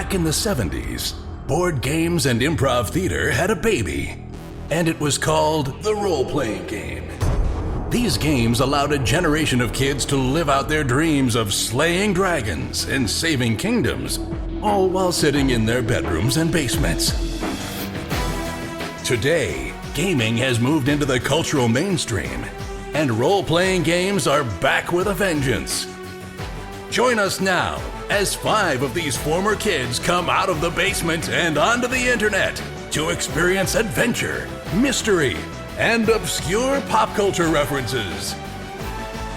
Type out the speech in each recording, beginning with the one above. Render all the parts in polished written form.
Back in the 70s, board games and improv theater had a baby, and it was called the role-playing game. These games allowed a generation of kids to live out their dreams of slaying dragons and saving kingdoms, all while sitting in their bedrooms and basements. Today, gaming has moved into the cultural mainstream, and role-playing games are back with a vengeance. Join us now as 5 of these former kids come out of the basement and onto the internet to experience adventure, mystery, and obscure pop culture references.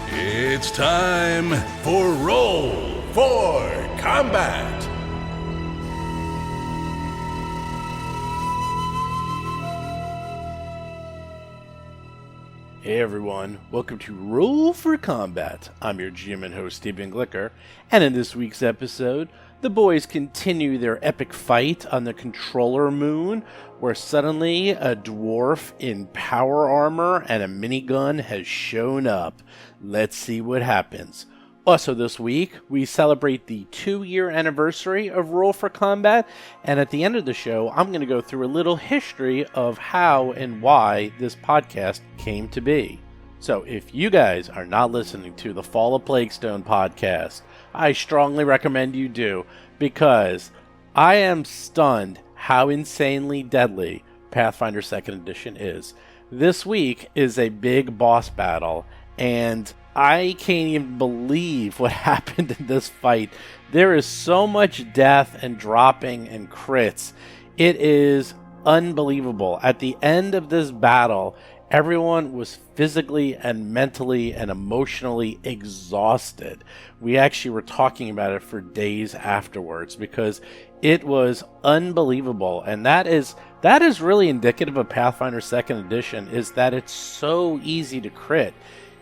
It's time for Roll for Combat! Hey everyone, welcome to Roll for Combat. I'm your GM and host, Stephen Glicker, and in this week's episode, the boys continue their epic fight on the Controller Moon, where suddenly a dwarf in power armor and a minigun has shown up. Let's see what happens. Also this week, we celebrate the 2-year anniversary of Roll for Combat, and at the end of the show, I'm going to go through a little history of how and why this podcast came to be. So if you guys are not listening to the Fall of Plaguestone podcast, I strongly recommend you do, because I am stunned how insanely deadly Pathfinder 2nd Edition is. This week is a big boss battle, and I can't even believe what happened in this fight. There is so much death and dropping and crits. It is unbelievable. At the end of this battle, everyone was physically and mentally and emotionally exhausted. We actually were talking about it for days afterwards because it was unbelievable. And that is really indicative of Pathfinder 2nd Edition, is that it's so easy to crit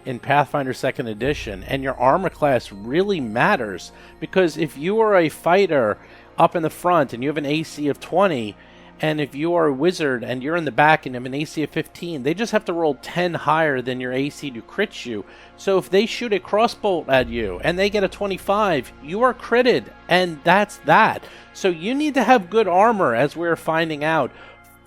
in Pathfinder 2nd Edition, and your armor class really matters, because if you are a fighter up in the front and you have an AC of 20, and if you are a wizard and you're in the back and have an AC of 15, they just have to roll 10 higher than your AC to crit you. So if they shoot a crossbow at you and they get a 25, you are critted, and that's that. So you need to have good armor, as we're finding out,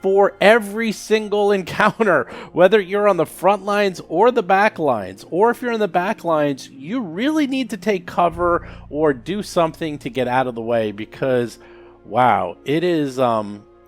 for every single encounter, whether you're on the front lines or the back lines, or if you're in the back lines, you really need to take cover or do something to get out of the way, because wow, it is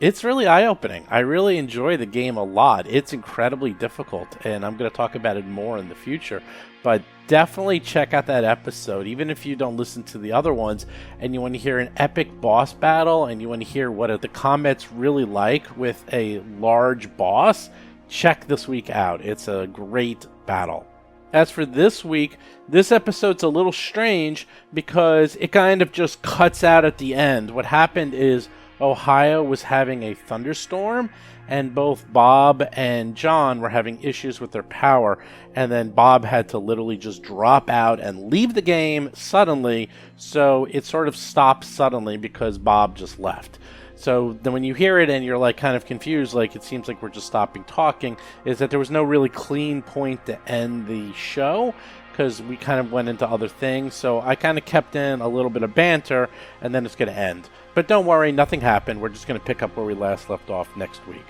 it's really eye-opening. I really enjoy the game a lot. It's incredibly difficult, and I'm going to talk about it more in the future, but definitely check out that episode, even if you don't listen to the other ones, and you want to hear an epic boss battle, and you want to hear what the combat's really like with a large boss. Check this week out. It's a great battle. As for this week, this episode's a little strange because it kind of just cuts out at the end. What happened is Ohio was having a thunderstorm, and both Bob and John were having issues with their power, and then Bob had to literally just drop out and leave the game suddenly, so it sort of stopped suddenly because Bob just left. So then when you hear it and you're like kind of confused, like it seems like we're just stopping talking, is that there was no really clean point to end the show, because we kind of went into other things. So I kind of kept in a little bit of banter, and then it's going to end. But don't worry, nothing happened. We're just going to pick up where we last left off next week.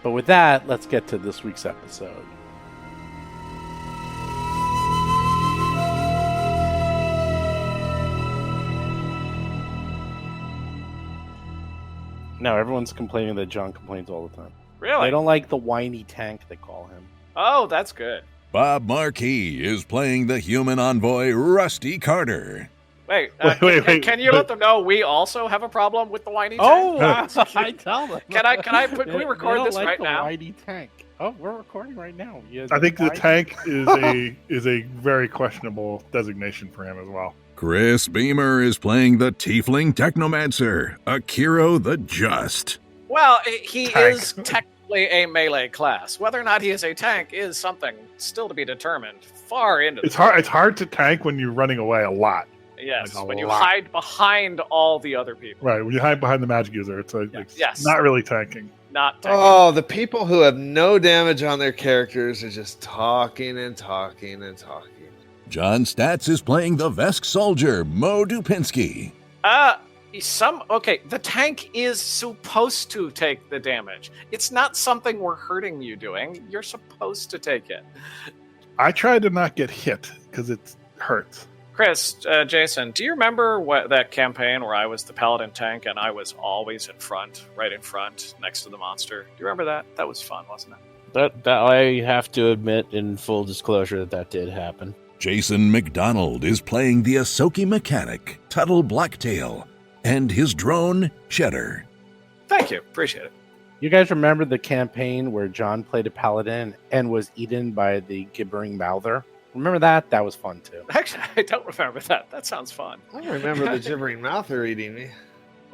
But with that, let's get to this week's episode. Now, everyone's complaining that John complains all the time. Really? They don't like the whiny tank, they call him. Oh, that's good. Bob Marquis is playing the human envoy Rusty Carter. Wait, wait. Can you let them know we also have a problem with the whiny Oh, tank? I tell them. Can we record this right now? Whiny tank. Oh, we're recording right now. I think the tank is a very questionable designation for him as well. Chris Beamer is playing the tiefling technomancer, Akiro the Just. Well, he Tank. is technically a melee class. Whether or not he is a tank is something still to be determined far into It's hard to tank when you're running away a lot. Yes, Like a when you lot. hide behind all the other people. Right, when you hide behind the magic user, it's Yes. not really tanking. Not tanking. Oh, the people who have no damage on their characters are just talking and talking and talking. John Statz is playing the Vesk soldier, Mo Dupinsky. The tank is supposed to take the damage. It's not something we're hurting you doing. You're supposed to take it. I try to not get hit because it hurts. Chris, Jason, do you remember that campaign where I was the paladin tank and I was always right in front, next to the monster? Do you remember that? That was fun, wasn't it? That I have to admit, in full disclosure, that did happen. Jason McDonald is playing the Ahsoki mechanic, Tuttle Blacktail, and his drone, Cheddar. Thank you. Appreciate it. You guys remember the campaign where John played a paladin and was eaten by the gibbering mouther? Remember that? That was fun too. Actually, I don't remember that. That sounds fun. I remember the gibbering mouther eating me.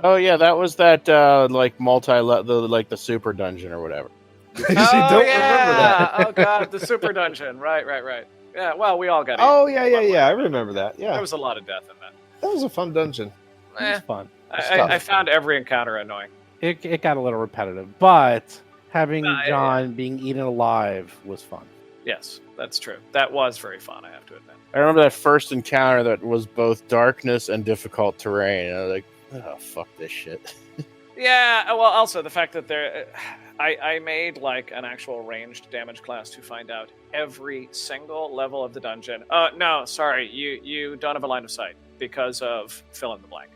Oh yeah, that was that the super dungeon or whatever. You don't remember that. Oh god, the super dungeon. Right. Yeah, well, we all got it. Oh yeah. I remember that. Yeah, There was a lot of death in that. that was a fun dungeon. It was fun. I found every encounter annoying. It got a little repetitive, but having Yeah. John being eaten alive was fun. Yes, that's true. That was very fun, I have to admit. I remember that first encounter that was both darkness and difficult terrain. I was like, oh, fuck this shit. Yeah, well, also the fact that I made like an actual ranged damage class to find out every single level of the dungeon. No, sorry, you don't have a line of sight because of fill in the blank.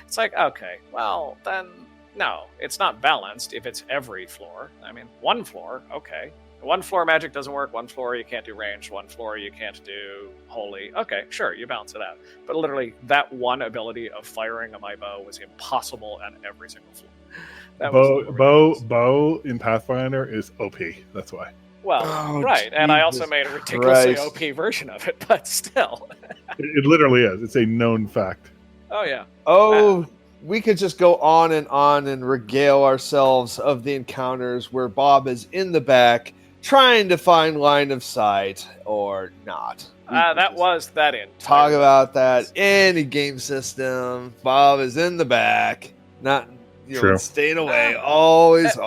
It's like, okay, well, then, no, it's not balanced if it's every floor. I mean, one floor, okay. One floor magic doesn't work, one floor you can't do ranged, one floor you can't do holy. Okay, sure, you balance it out. But literally, that one ability of firing my bow was impossible on every single floor. That was Bow in Pathfinder is OP. That's why. Well, Oh, right, and I also Jesus made a ridiculously Christ. OP version of it, but still. It literally is. It's a known fact. Oh, yeah. Oh, we could just go on and regale ourselves of the encounters where Bob is in the back trying to find line of sight or not. We could That just was that in. talk about that. Any game system, Bob is in the back, not True. staying away. Always.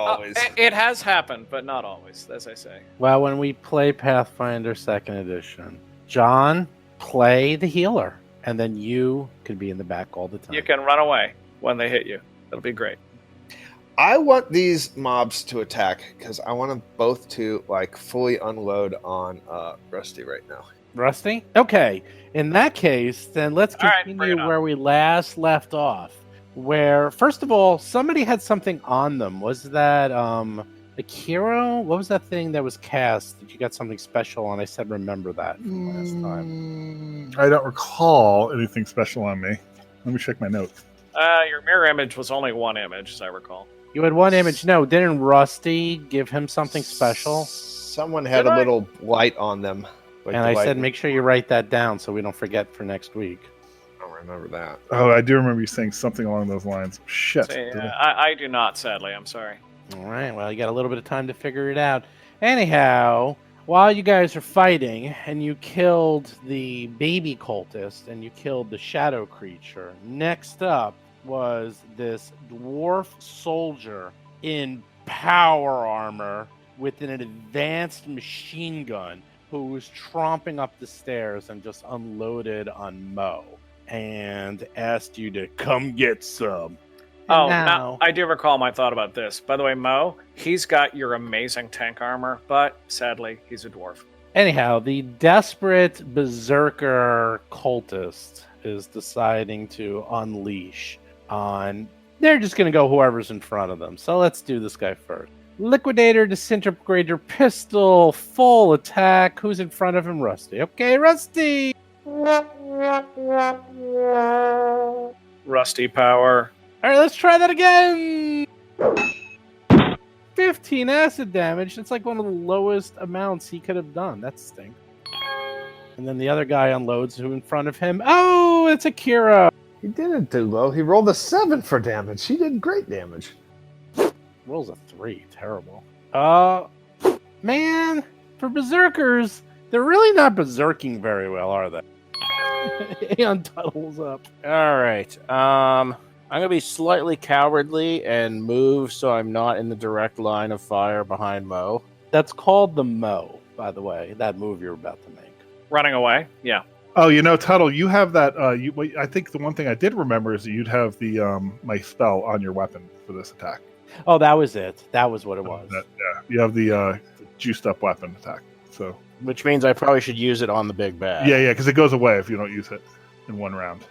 It has happened, but not always, as I say. Well, when we play Pathfinder 2nd Edition, John, play the healer, and then you could be in the back all the time. You can run away when they hit you. It'll be great. I want these mobs to attack because I want them both to like fully unload on Rusty right now. Rusty? Okay. In that case, then let's All right, continue bring it on. where we last left off. Where, first of all, somebody had something on them. Was that Akira? What was that thing that was cast that you got something special on? I said remember that from last time. I don't recall anything special on me. Let me check my notes. Your mirror image was only one image, as I recall. You had one image. No, didn't Rusty give him something special? Someone had Did a I? little light on them. Like And the I light- said make sure you write that down so we don't forget for next week. I don't remember that. Oh, I do remember you saying something along those lines. Shit. So, did I? I do not, sadly. I'm sorry. All right, well, you got a little bit of time to figure it out. Anyhow, while you guys are fighting and you killed the baby cultist and you killed the shadow creature, next up was this dwarf soldier in power armor with an advanced machine gun who was tromping up the stairs and just unloaded on Mo and asked you to come get some. Oh, Now- now I do recall my thought about this. By the way, Mo, he's got your amazing tank armor, but sadly, he's a dwarf. Anyhow, the desperate berserker cultist is deciding to unleash on. They're just going to go whoever's in front of them. So let's do this guy first. Liquidator, Disintegrator, Pistol, full attack. Who's in front of him? Rusty. Okay, Rusty. Rusty power. All right, let's try that again. 15 acid damage. That's like one of the lowest amounts he could have done. That stinks. And then the other guy unloads who in front of him. Oh, it's Akira. He didn't do low. He rolled a 7 for damage. He did great damage. Rolls a 3. Terrible. Man, for berserkers, they're really not berserking very well, are they? Aeon tunnels up. All right. I'm gonna be slightly cowardly and move so I'm not in the direct line of fire behind Mo. That's called the Mo, by the way, that move you're about to make. Running away? Yeah. Oh, Tuttle, you have that. I think the one thing I did remember is that you'd have the my spell on your weapon for this attack. Oh, that was it. That was what it was. Yeah, you have the juiced up weapon attack. So Which means I probably should use it on the big bad. yeah, because it goes away if you don't use it in one round.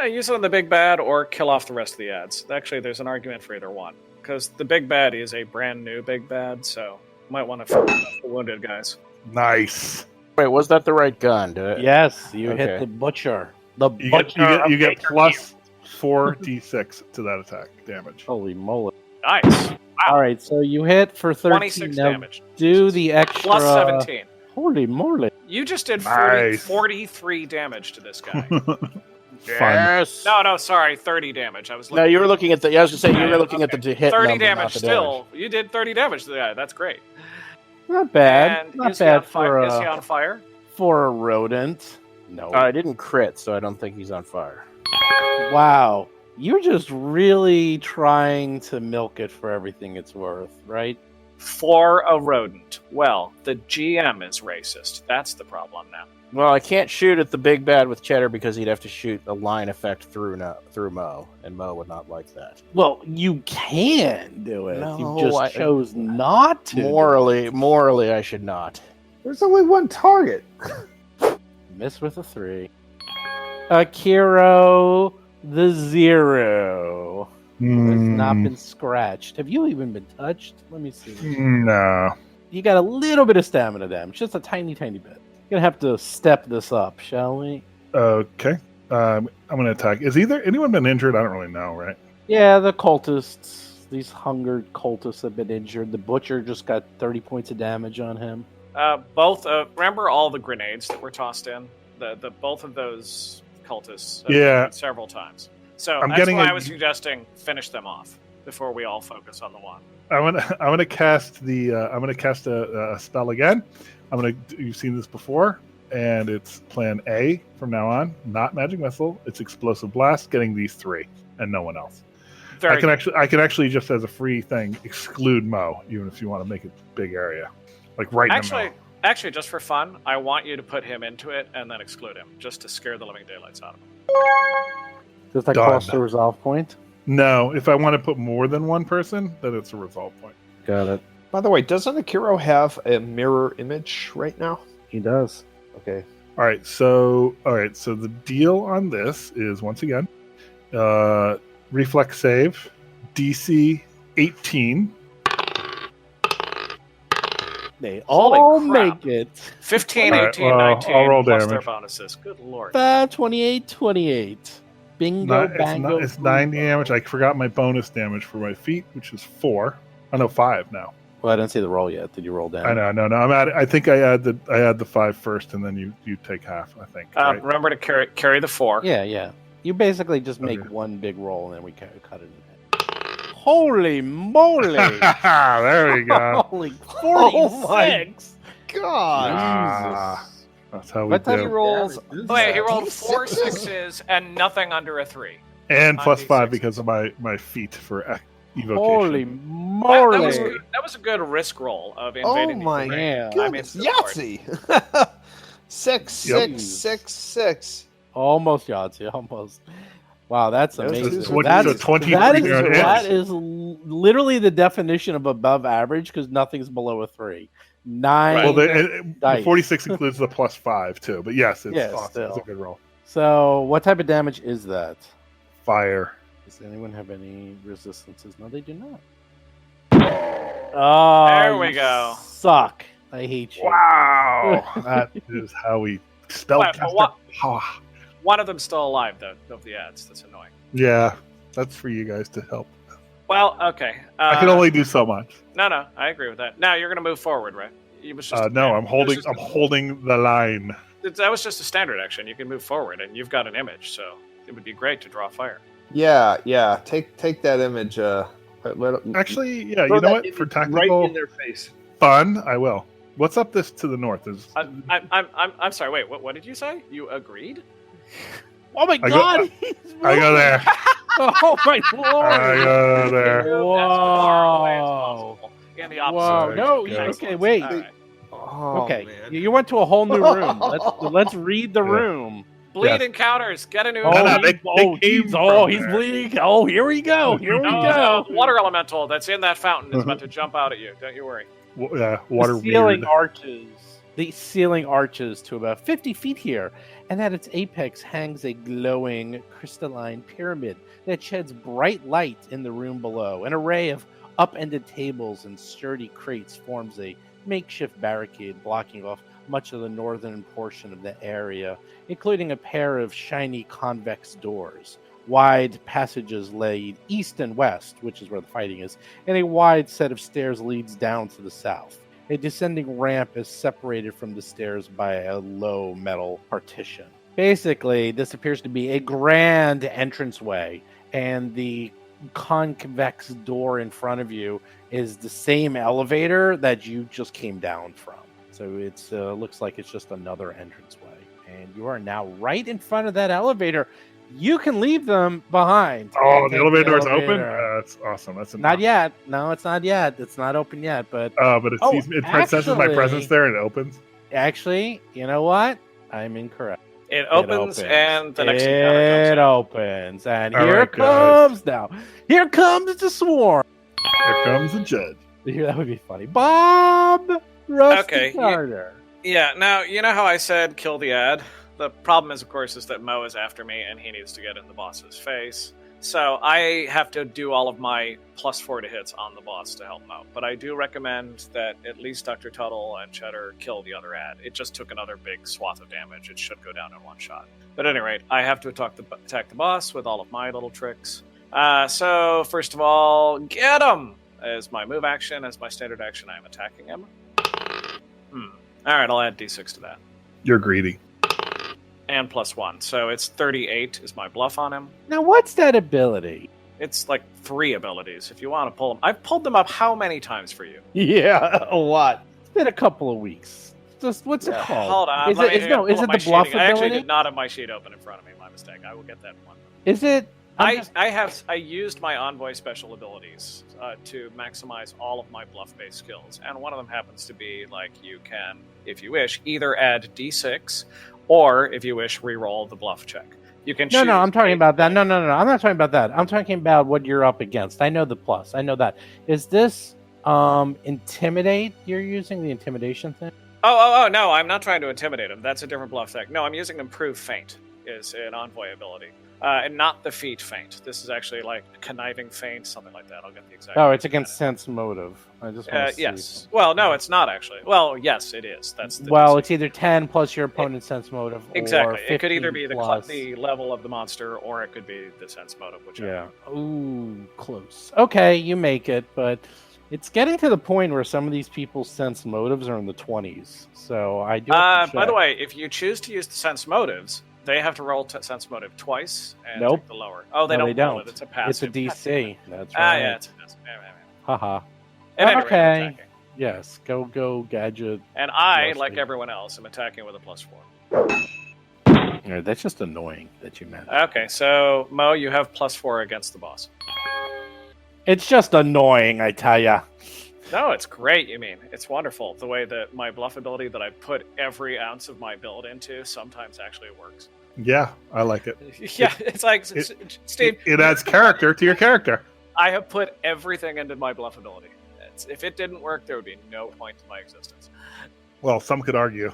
Use it on the big bad or kill off the rest of the ads. Actually, there's an argument for either one. Because the big bad is a brand new big bad, so might want to focus on the wounded guys. Nice. Wait, was that the right gun? Yes, you Okay. hit the butcher. The You butcher. get plus 4d6 to that attack damage. Holy moly! Nice. All right, so you hit for 13. 26 Now damage. do the extra. Plus 17. Holy moly! You just did Nice. 43 damage to this guy. Fun. Yes. no, sorry, 30 damage. I was No, you were looking at the. I was going to say you were looking at the hit 30 number, not damage the still. You did 30 damage to the guy. That's great. Not bad. And Not is he on bad fire? Is he on fire? for a rodent. No. I didn't crit, so I don't think he's on fire. Wow. You're just really trying to milk it for everything it's worth, right? For a rodent. Well, the GM is racist. That's the problem now. Well, I can't shoot at the big bad with Cheddar because he'd have to shoot a line effect through Mo, and Mo would not like that. Well, you can do it. No, you just chose not to. Morally, I should not. There's only one target. Miss with a 3. Akiro the 0. Has not been scratched. Have you even been touched? Let me see. No. You got a little bit of stamina damage, just a tiny, tiny bit. Gonna have to step this up, shall we? Okay. I'm going to attack. Is anyone been injured? I don't really know, right? Yeah, the cultists, these hungered cultists have been injured. The butcher just got 30 points of damage on him. Both. Remember all the grenades that were tossed in? The both of those cultists. Yeah. Several times. So I'm that's getting why a- I was suggesting finish them off before we all focus on the one. I'm gonna cast a spell again. You've seen this before, and it's Plan A from now on. Not magic missile. It's explosive blast. Getting these 3 and no one else. I can actually just as a free thing exclude Mo, even if you want to make it big area, like right in the middle. Actually, just for fun, I want you to put him into it and then exclude him, just to scare the living daylights out of him. Does that Done. cost a resolve point? No, if I want to put more than one person, then it's a resolve point. Got it. By the way, doesn't Akiro have a mirror image right now? He does. Okay. All right, so the deal on this is once again, reflex save, DC 18. They Holy all crap. make it. 15, All right, 18, well, 19, I'll roll plus damage. their bonuses. Good lord. 28, 28. Bingo, bango. It's 90 damage. I forgot my bonus damage for my feet, which is 4. Oh no, 5 now. Well, I didn't see the roll yet. Did you roll down? I know, no. I think I add the 5 first, and then you take half. I think. Right? Remember to carry the 4. Yeah. You basically just make Okay. one big roll and then we cut it in half. Holy moly! There we go. Holy 46! Oh my God. Ah, that's how we What type do. of rolls. Wait, he rolled D6s? 4 6s and nothing under a 3. And plus on 5 D6. because of my feet for evocation. Holy That moly! was a good risk roll of Oh invading the my terrain. Yeah. I mean, Goodness. good lord. Yahtzee. 6, Yep. 6, 6, 6. Almost Yahtzee, almost. Wow, that's Those amazing. is what- That's, so 23 that is, grand that hits. is literally the definition of above average because nothing's below a 3. 9. Well, the dice. 46 includes the plus 5 too, but yes, it's Yeah, awesome. still. It's a good roll. So, what type of damage is that? Fire. Does anyone have any resistances? No, they do not. Oh, There we you go. Suck. I hate you. Wow, that is how we spell Wait, but what- power. One of them's still alive, though, of the ads. That's annoying. Yeah, that's for you guys to help. Well, okay. I can only do so much. No, I agree with that. Now you're going to move forward, right? It was just No, I'm it was holding. just- I'm holding the line. That was just a standard action. You can move forward, and you've got an image, so it would be great to draw fire. Yeah. Take that image. Actually, yeah. throw You know that what? image For tactical right in their face. fun, I will. What's up this to the north? Is I'm sorry. Wait, what did you say? You agreed? Oh my go- god! he's I go moving. there. Oh my I lord! go there. As far away as Whoa! possible, in the opposite Whoa! direction. No, Excellent. okay, wait. All right. Oh Oh, Okay, man. you went to a whole new room. Let's read the room. Bleed encounters. Get a new. No, no, they came he's from he's there. bleeding. Oh, here we go. Here we No, go. no, water elemental that's in that fountain is about to jump out at you. Don't you worry. Water The ceiling weird. arches. The ceiling arches to about 50 feet here, and at its apex hangs a glowing crystalline pyramid that sheds bright light in the room below. An array of upended tables and sturdy crates forms a makeshift barricade blocking off much of the northern portion of the area, including a pair of shiny convex doors. Wide passages lead east and west, which is where the fighting is, and a wide set of stairs leads down to the south. A descending ramp is separated from the stairs by a low metal partition. Basically, this appears to be a grand entranceway, and the convex door in front of you is the same elevator that you just came down from. So it looks like it's just another entranceway. And you are now right in front of that elevator. You can leave them behind. Oh, and the take elevator door's open? elevator. That's awesome. That's Not yet. No, it's not yet. It's not open yet. But But it sees it senses my actually- presence there and it opens. actually, you know what? I'm incorrect. It opens, and the next encounter It comes in. opens, and All here right, comes now. Here comes the swarm. Here comes the judge. That would be funny. Bob Rusty Okay, Carter. Yeah, now, you know how I said kill the ad? The problem is, of course, is that Mo is after me, and he needs to get in the boss's face. So I have to do all of my +4 to hits on the boss to help Mo. But I do recommend that at least Dr. Tuttle and Cheddar kill the other ad. It just took another big swath of damage. It should go down in one shot. But at any rate, I have to attack the boss with all of my little tricks. So, first of all, get him! As my move action, as my standard action, I am attacking him. Alright, I'll add d6 to that. You're greedy. And +1. So it's 38 is my bluff on him. Now, what's that ability? It's like 3 abilities if you want to pull them. I've pulled them up how many times for you? Yeah, a lot. It's been a couple of weeks. Just what's it called? Hold on. Is let it, me is, pull is up it my the bluff sheet. I actually ability? did not have my sheet open in front of me. My mistake. I will get that one. Is it? I used my envoy special abilities to maximize all of my bluff-based skills, and one of them happens to be like you can, if you wish, either add d6 or, if you wish, re-roll the bluff check. You can. No, choose I'm talking a- about that. No, I'm not talking about that. I'm talking about what you're up against. I know the plus. I know that. Is this intimidate? You're using the intimidation thing? Oh, no, I'm not trying to intimidate him. That's a different bluff tech. No, I'm using improve feint is an envoy ability. And not the feat feint. This is actually like conniving feint, something like that. I'll get the exact. Oh, it's against sense motive. I just want to see. Yes. Well, no, it's not actually. Well, yes, it is. That's the Well, DC. it's either 10 plus your opponent's sense motive. Exactly. Or It could either 15 be plus. the level of the monster, or it could be the sense motive, whichever. Yeah. Ooh, close. Okay, you make it, but it's getting to the point where some of these people's sense motives are in the 20s. So I do. Have to By the check. way, if you choose to use the sense motives, they have to roll sense motive twice and Nope. take the lower. Oh, they No, don't. they roll don't. it. It's a passive. It's a DC. That's right. Yeah, it's a passive. Yeah. Haha. At any rate, I'm Okay. attacking. Yes. Go, gadget. And I, Rusty. like everyone else, am attacking with a +4. Yeah, that's just annoying that you meant. Okay, so Mo, you have +4 against the boss. It's just annoying, I tell ya. No, it's great. You mean it's wonderful the way that my bluff ability that I put every ounce of my build into sometimes actually works. Yeah, I like it. Yeah, it's like Steve. It adds character to your character. I have put everything into my bluff ability. If it didn't work, there would be no point to my existence. Well, some could argue.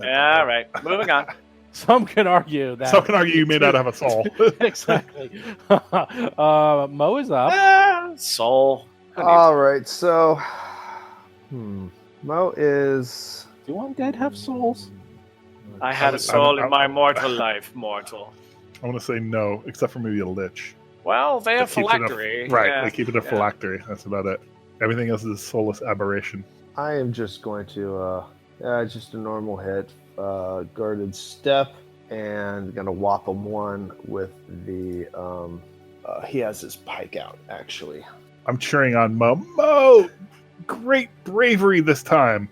All right, moving on. Some could argue that. Some can argue you may not have a soul. Exactly. Mo is up. Soul. All right, so Mo is. Do undead have souls? I had a soul in my mortal life, mortal. I want to say no, except for maybe a lich. Well, they have That keeps it a- phylactery. Right, yeah. they keep it a phylactery. That's about it. Everything else is a soulless aberration. I am just going to just a normal hit, guarded step, and gonna whop him one with the. He has his pike out actually. I'm cheering on Mo. Mo! Great bravery this time.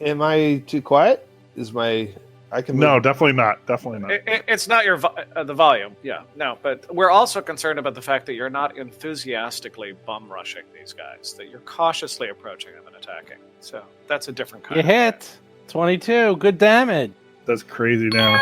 Am I too quiet? Is my I can. No, move. definitely not. Definitely not. It's not the volume. Yeah, no. But we're also concerned about the fact that you're not enthusiastically bum rushing these guys. That you're cautiously approaching them and attacking. So that's a different kind. You of hit 22. Good damage. That's crazy damage.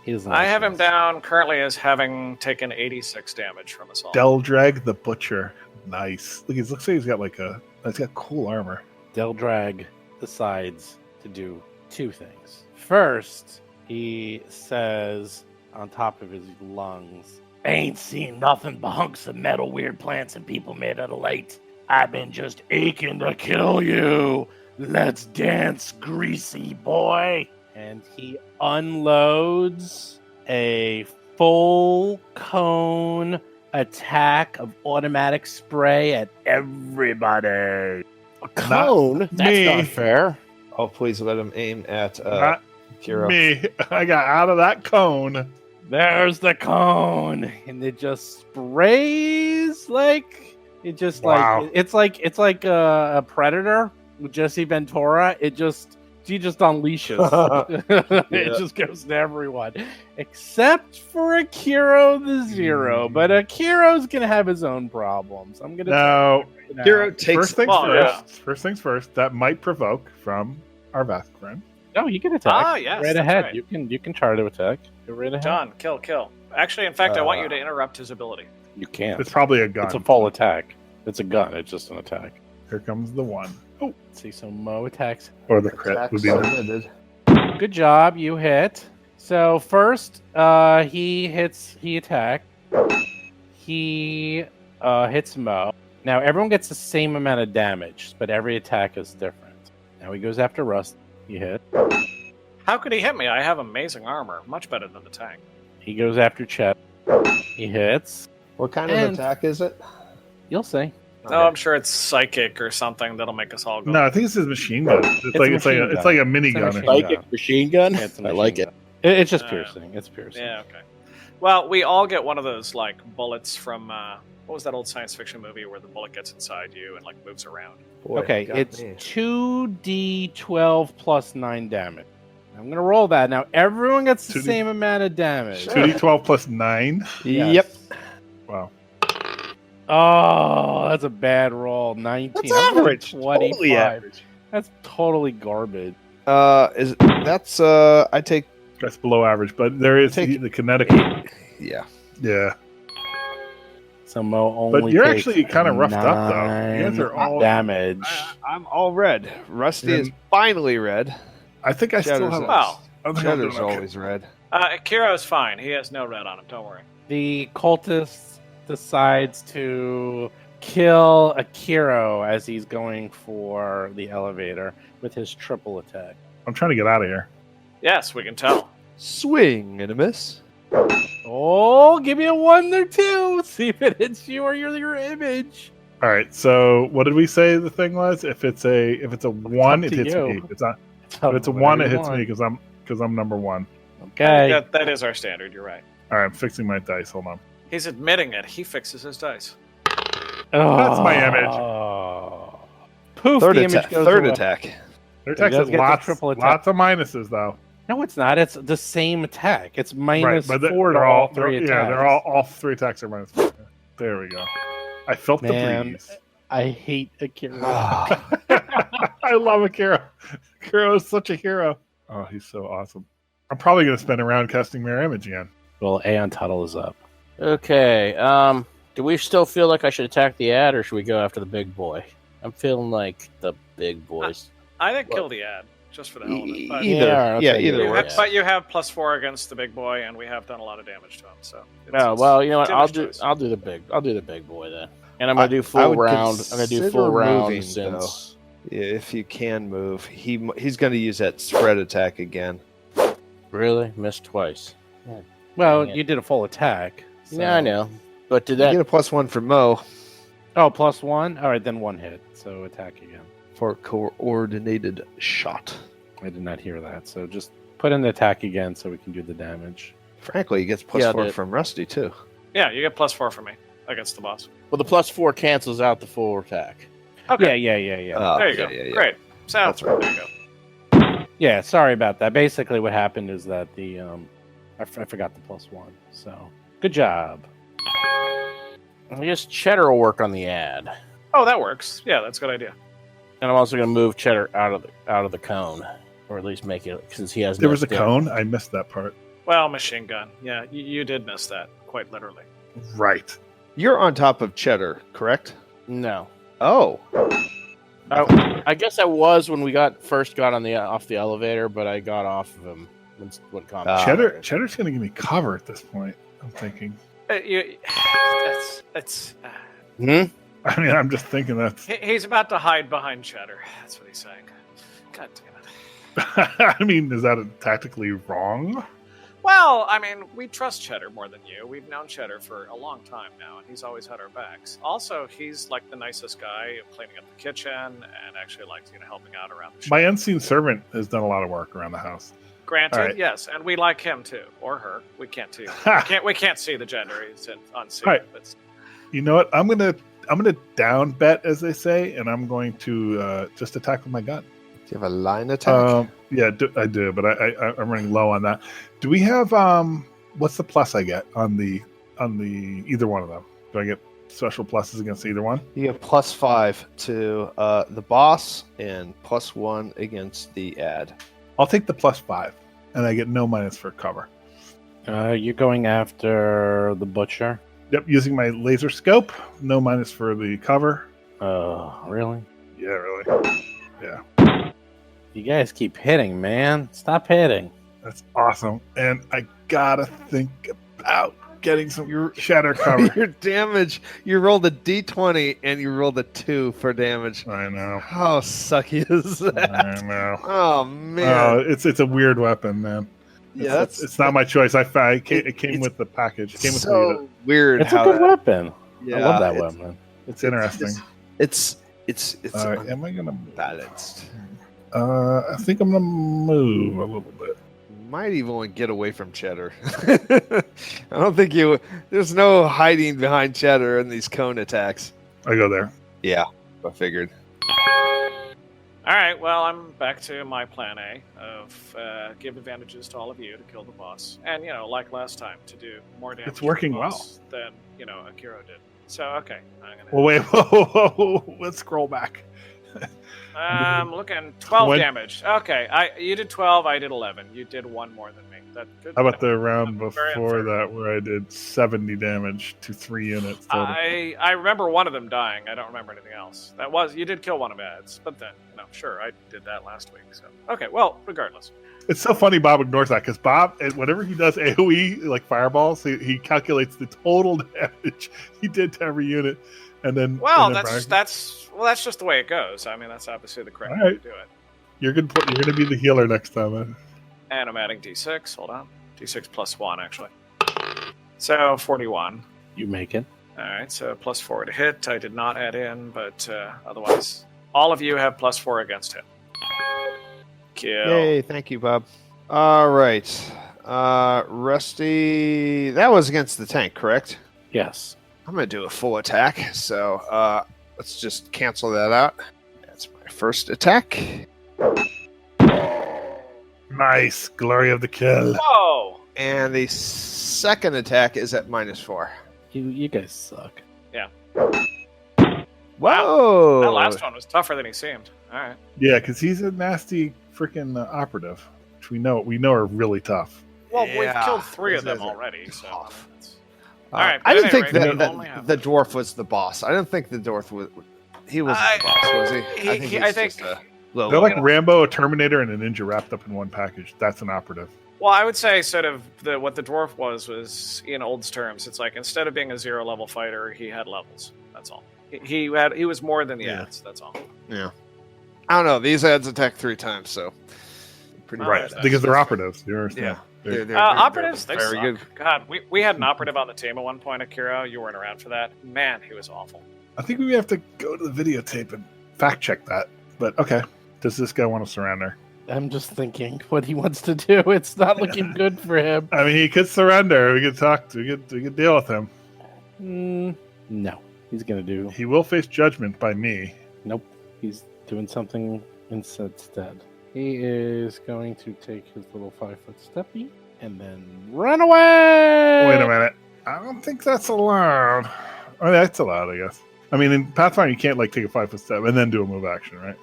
He doesn't I like have him this. down currently as having taken 86 damage from assault. Deldrag the Butcher. Nice. Look, it looks like he's got cool armor. Deldrag decides to do two things. First, he says on top of his lungs, "Ain't seen nothing but hunks of metal, weird plants, and people made out of light. I've been just aching to kill you. Let's dance, greasy boy." And he unloads a full cone attack of automatic spray at everybody. A cone? That's me. not fair. Oh, please let him aim at Not Kira. me. I got out of that cone. There's the cone, and it just sprays like it just Wow. like it's like a predator with Jesse Ventura. She just unleashes. It just goes to everyone, except for Akiro the Zero. But Akiro's gonna have his own problems. I'm gonna Now, Kira takes. First things first. That might provoke from our Vask friend. No, you can attack. Yes, right that's ahead. right. You can try to attack. Go right ahead. Done. Kill. Actually, in fact, I want you to interrupt his ability. You can't. It's probably a gun. It's a full attack. It's a gun. It's just an attack. Here comes the one. Oh, See, so Mo attacks. or the crit would be the Submitted. Good job, you hit. So first, he attacked. He hits Mo. Now everyone gets the same amount of damage, but every attack is different. Now he goes after Rust. He hit. How could he hit me? I have amazing armor, much better than the tank. He goes after Chet. He hits. What kind of And- attack is it? You'll see. No, I'm sure it's psychic or something that'll make us all go. No, I think this is machine gun. It's a like machine it's gun. like a It's a minigun. machine gun. Psychic machine gun? Yeah, it's a I like machine it. gun. It's just Uh, piercing. It's piercing. Yeah, okay. Well, we all get one of those like bullets from what was that old science fiction movie where the bullet gets inside you and like moves around? Boy, Okay, got it's me. 2d12 plus 9 damage. I'm gonna roll that. Now everyone gets the 2D same amount of damage. 2d12 plus 9. Yes. Yep. Wow. Oh, that's a bad roll. 19. That's I'm going average. 25. Totally average. That's totally garbage. That's I take That's below average, but there is Take- the kinetic. yeah. Yeah. So Mo only But you're takes actually kind of roughed up, though. You guys 9 are all. damage. I'm all red. Rusty You're- is finally red. I think I still Shadow's have. Wow. I think I'm doing Shadow's okay. always red. Kiro's fine. He has no red on him. Don't worry. The cultist decides to kill Akiro as he's going for the elevator with his triple attack. I'm trying to get out of here. Yes, we can tell. Swing and a miss. Oh, give me a 1 or 2. See if it hits you or your image. All right. So what did we say the thing was? If it's a one, it to hits you. me. If it's a one, it hits me because I'm number one. Okay. That is our standard. You're right. All right. I'm fixing my dice. Hold on. He's admitting it. He fixes his dice. That's my image. Oh. Poof, Third the image attack. goes Third away. attack. Their attack does has get the lots, triple attack. lots of minuses though. No, it's not. It's the same attack. It's minus but 4 to they're all all 3 attacks. Yeah, they're all 3 attacks are minus 4. There we go. I felt the Man. breeze. I hate Akira. I love Akira. Akira is such a hero. Oh, he's so awesome. I'm probably going to spend a round casting Mirror Image again. Well, Aeon Tuttle is up. Okay, do we still feel like I should attack the ad, or should we go after the big boy? I'm feeling like the big boys. I think kill the ad just for the hell of it. But Either. Yeah, Yeah, okay, either you works. have, but you have +4 against the big boy, and we have done a lot of damage to him. So. Oh well, you know what? I'll Tim's do. choice. I'll do the big boy then, and I'm gonna do I full would round. I'm gonna do consider full round moving, since. Yeah, if you can move, he's going to use that spread attack again. Really missed twice. Well, Dang it. you did a full attack. so- Yeah, I know. But did You that? get a +1 from Mo Oh, +1? All right, then 1 hit. So attack again. for coordinated shot. I did not hear that. So just put in the attack again so we can do the damage. Frankly, he gets Yeah, +4 dude. from Rusty too. Yeah, you get +4 for me against the boss. Well, the +4 cancels out the full attack. Okay. Yeah. Oh, There you go. yeah. Great. So That's right. there you go. Yeah, sorry about that. Basically, what happened is that the I forgot the +1. So good job. I guess Cheddar will work on the ad, Oh, that works. Yeah, that's a good idea. and I'm also going to move Cheddar out of the cone, or at least make it since he has. There no was a stick. cone. I missed that part. Well, machine gun. Yeah, you did miss that, quite literally. Right. You're on top of Cheddar, correct? No. Oh. I guess I was when we first got off the elevator, but I got off of him when combat. Cheddar's going to give me cover at this point. I'm thinking. That's. Hmm? I mean, I'm just thinking that's. He's about to hide behind Cheddar. That's what he's saying. God damn it. I mean, is that tactically wrong? Well, I mean, we trust Cheddar more than you. We've known Cheddar for a long time now, and he's always had our backs. Also, he's like the nicest guy, cleaning up the kitchen, and actually likes helping out around the shop. My unseen servant has done a lot of work around the house. Granted, All right. yes, and we like him too, or her. We can't see. we can't see the gender. He's unseen. Right. But You know what? I'm gonna down bet, as they say, and I'm going to just attack with my gun. Do you have a line attack? Yeah, I do, but I'm running low on that. Do we have what's the plus I get on the either one of them? Do I get special pluses against either one? You get +5 to the boss and +1 against the ad. I'll take the +5, and I get no minus for cover. You're going after the butcher. Yep, using my laser scope, no minus for the cover. Really? Yeah, really. Yeah, You guys keep hitting, man. Stop hitting. that's awesome. And I gotta think about getting some shatter cover. Your damage, you rolled a d20 and you rolled a 2 for damage. I know. How sucky is that? I know. Oh, man. It's a weird weapon, man. Yeah, It's not my choice. It came it's with the package. It came with the so weird It's a how good that, weapon. yeah, I love that it's- weapon. It's interesting. It's All right, am I gonna balanced. I think I'm gonna move a little bit. Might even want to get away from Cheddar. I don't think there's no hiding behind Cheddar in these cone attacks. I go there. Yeah, I figured. all right, well, I'm back to my plan A of give advantages to all of you to kill the boss, and like last time, to do more damage. It's working to the boss than Akiro did. So okay, I'm gonna. Well, wait. Whoa. Let's scroll back. I'm looking 12 When- damage. Okay, you did 12. I did 11. You did one more than me. That good. How about the round Very before unfair. that, where I did 70 damage to 3 units total? I remember one of them dying. I don't remember anything else. You did kill one of Ads, but then sure, I did that last week. So okay, well, regardless. It's so funny Bob ignores that, because Bob, whenever he does AoE, like fireballs, he calculates the total damage he did to every unit. And then, Well, and then that's just the way it goes. I mean, that's obviously the correct All way right. to do it. You're going to be the healer next time. And I'm adding D6. Hold on. D6 plus 1, actually. So 41. You make it. All right, so +4 to hit. I did not add in, but otherwise, all of you have +4 against hit. Kill. Yay, thank you, Bob. All right. Rusty, that was against the tank, correct? Yes. I'm going to do a full attack, so let's just cancel that out. That's my first attack. Nice. Glory of the kill. Whoa! And the second attack is at -4. You guys suck. Whoa! That last one was tougher than he seemed. All right. Yeah, because he's a nasty freaking operative, which we know are really tough. Well, we've Yeah, killed 3 of those them guys are already, so. tough. All right, I but didn't think anyway, we that only have- the dwarf was the boss. I didn't think the dwarf was. He was the boss, was he? I think. just a little- They're like Rambo, a Terminator, and a ninja wrapped up in one package. That's an operative. Well, I would say sort of what the dwarf was in Old's terms. It's like instead of being a 0-level fighter, he had levels. That's all. He was more than the Yeah. ads. That's all. Yeah. I don't know. These ads attack 3 times, so pretty Oh, Right, that's- because they're operatives. You Yeah. understand? They're Operatives, they very suck. good. God, we had an operative on the team at one point, Akira. You weren't around for that. Man, he was awful. I think we have to go to the videotape and fact check that. But okay, does this guy want to surrender? I'm just thinking what he wants to do. It's not looking good for him. I mean, he could surrender. We could talk. We could deal with him. No, he's gonna do. He will face judgment by me. Nope, he's doing something instead. He is going to take his little 5-foot steppy and then run away. Wait a minute. I don't think that's allowed. Oh, that's allowed, I guess. I mean, in Pathfinder, you can't like take a 5-foot step and then do a move action, right?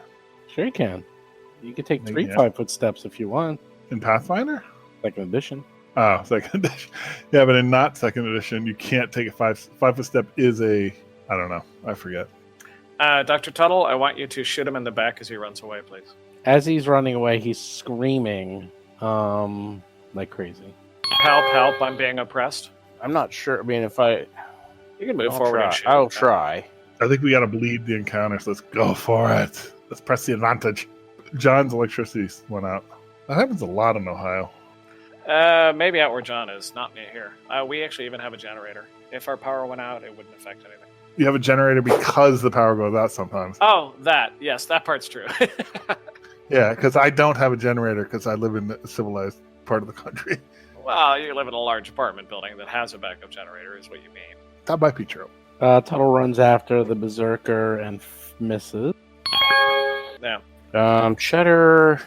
Sure you can. You can take 3 Yeah. 5-foot steps if you want. In Pathfinder? Second edition. Oh, second edition. Yeah, but in not second edition, you can't take a 5-foot step. Is a I don't know. I forget. Dr. Tuttle, I want you to shoot him in the back as he runs away, please. As he's running away, he's screaming like crazy. Help, help, I'm being oppressed. I'm not sure. I mean, if I... You can move I'll forward try. and shoot. I'll try. I think we got to bleed the encounter, so let's go for it. Let's press the advantage. John's electricity went out. That happens a lot in Ohio. Maybe out where John is, not me here. We actually even have a generator. If our power went out, it wouldn't affect anything. You have a generator because the power goes out sometimes. Oh, that. Yes, that part's true. Yeah, because I don't have a generator because I live in a civilized part of the country. Well, you live in a large apartment building that has a backup generator, is what you mean. That might be true. Tuttle runs after the berserker and misses. Yeah. Cheddar.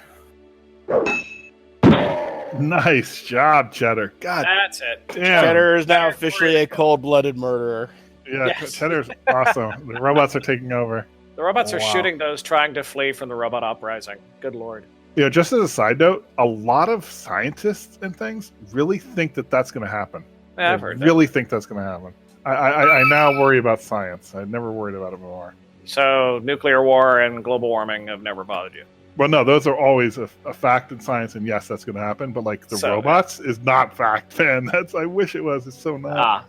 Nice job, Cheddar. God That's it. damn. Cheddar is now Cheddar officially a cold-blooded murderer. Yeah, Yes. Cheddar's awesome. The robots are taking over. The robots are Wow. shooting those trying to flee from the robot uprising. Good lord. You know, just as a side note, a lot of scientists and things really think that that's going to happen. Yeah, I've They heard that. really think that's going to happen. I now worry about science. I never worried about it before. So, nuclear war and global warming have never bothered you. Well, no, those are always a fact in science, and yes, that's going to happen. But like the So, robots is not fact, man. I wish it was. It's so not. Ah.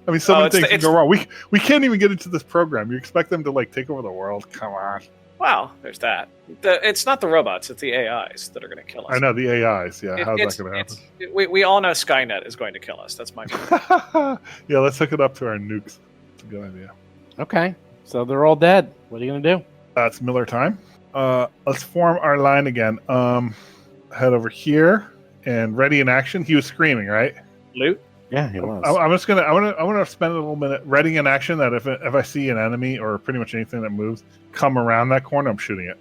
I mean, so Oh, many it's things the- can go wrong. We can't even get into this program. You expect them to like take over the world? Come on. Well, there's that. It's not the robots, it's the AIs that are going to kill us. I know the AIs. Yeah, how's It's- that going to happen? we all know Skynet is going to kill us. That's my point. Yeah, let's hook it up to our nukes. It's a good idea. Okay, so they're all dead. What are you going to do? It's Miller time. Let's form our line again. Head over here and ready in action. He was screaming, right? Loot? Yeah, he was. I'm just gonna. I want to spend a little minute ready in action. That if I see an enemy or pretty much anything that moves, come around that corner, I'm shooting it.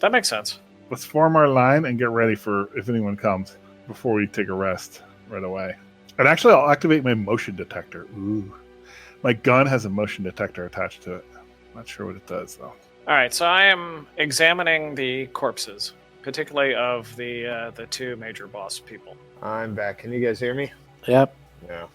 That makes sense. Let's form our line and get ready for if anyone comes before we take a rest right away. And actually, I'll activate my motion detector. Ooh, my gun has a motion detector attached to it. Not sure what it does though. All right, so I am examining the corpses, particularly of the two major boss people. I'm back. Can you guys hear me? Yep. Yeah.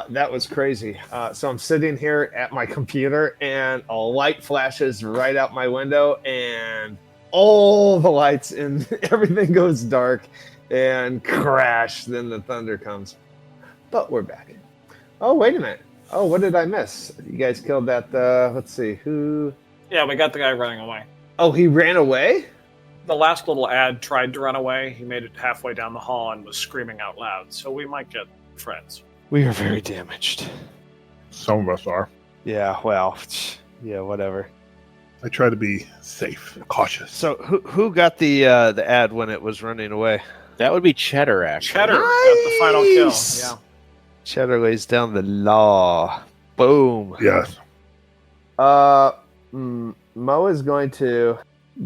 That was crazy. So I'm sitting here at my computer, and a light flashes right out my window, and all the lights and everything goes dark, and crash. Then the thunder comes. But we're back. Oh, wait a minute. Oh, what did I miss? You guys killed that. Let's see. Who? Yeah, we got the guy running away. Oh, he ran away? The last little ad tried to run away. He made it halfway down the hall and was screaming out loud, so we might get friends. We are very damaged. Some of us are. Yeah, well, yeah, whatever. I try to be safe, cautious. So who got the ad when it was running away? That would be Cheddar, actually. Cheddar got the final kill. Nice. Yeah. Cheddar lays down the law. Boom. Yes. Mo is going to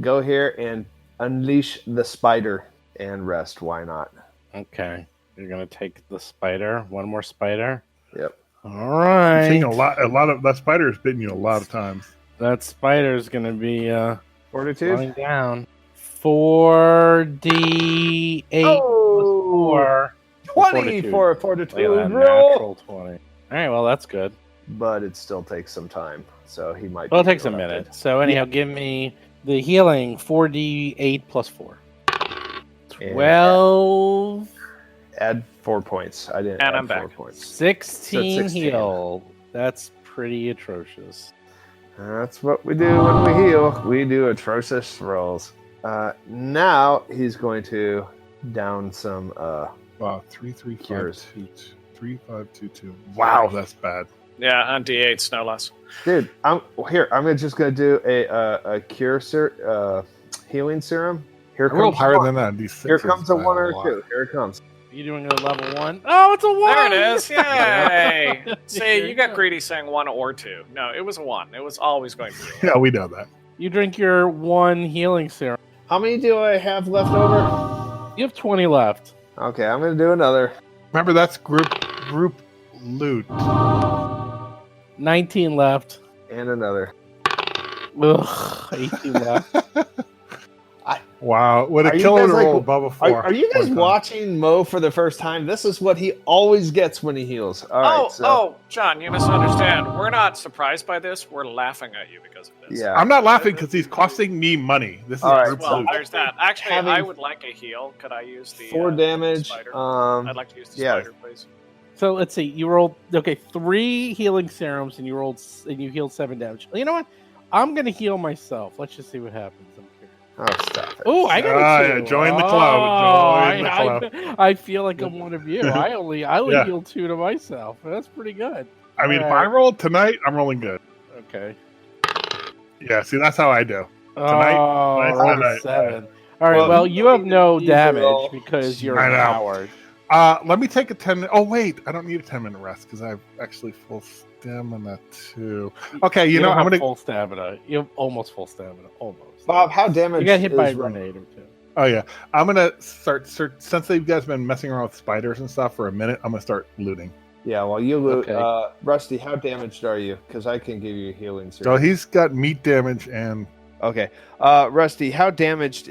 go here and unleash the spider and rest. Why not? Okay. You're going to take the spider. One more spider. Yep. All right. Seeing a lot of that spider has bitten you a lot of times. That spider's going to be Fortitude. running down. 4d8 Oh, plus 4. 20 Fortitude. for a Look fortitude at that roll. natural 20. All right, well, that's good. But it still takes some time, so he might. Well, it be takes a interrupted. minute. So anyhow, give me the healing 4d8 plus 4. And 12, Add 4 points. I didn't. And add I'm 4 back. points. 16 So 16. heal. That's pretty atrocious. That's what we do when we heal. We do atrocious rolls. Now he's going to down some. Wow, 3, 3, 5, Cures. 2, 3, 5, 2, 2. Wow, that's bad. Yeah, on D8s, no less. Dude, I'm just gonna do a cure healing serum. Here I rolled comes higher one. than that. These Here sixes comes a by 1 or lot. 2. Here it comes. You doing a level 1? Oh, it's a 1! There it is. Yay! See, you got greedy saying 1 or 2. No, it was a 1. It was always going to be a 1. Yeah, we know that. You drink your 1 healing serum. How many do I have left over? You have 20 left. Okay, I'm gonna do another. Remember, that's group loot. 19 left. And another. Ugh, 18 left. Wow, would Are a you killer guys to like- roll above a 4? Are you guys one time. watching Mo for the first time? This is what he always gets when he heals. All right. John, you misunderstand. We're not surprised by this. We're laughing at you because of this. Yeah. I'm not laughing because he's costing me money. This is All right, group Well, loot. there's that. Actually, Having- I would like a heal. Could I use the 4 damage. spider? I'd like to use the yeah. spider, please. So let's see. You rolled 3 healing serums, and you healed 7 damage. You know what? I'm gonna heal myself. Let's just see what happens. I'm curious. Oh, stop it. Oh, I got Ah, a 2. yeah, join the club. Join the club. I feel like I'm one of you. I only Yeah. healed 2 to myself. That's pretty good. I mean, if Alright. I rolled tonight, I'm rolling good. Okay. Yeah, see, that's how I do. Tonight, Oh, tonight's rolled the night. 7. All right. Well, Well, you have no easy damage roll. because you're I a know. coward. Let me take a 10. Oh, wait, I don't need a 10-minute rest because I have actually full stamina too. Okay, you know, don't I'm have gonna. full stamina. You have almost full stamina. Almost. Bob, how damaged You got hit by a is Ron? grenade or 2. Oh yeah, I'm gonna start. Since you guys have been messing around with spiders and stuff for a minute, I'm gonna start looting. Yeah, well, you loot. Okay. Rusty, how damaged are you? Because I can give you a healing So serum. he's got meat damage and Okay. Rusty, how damaged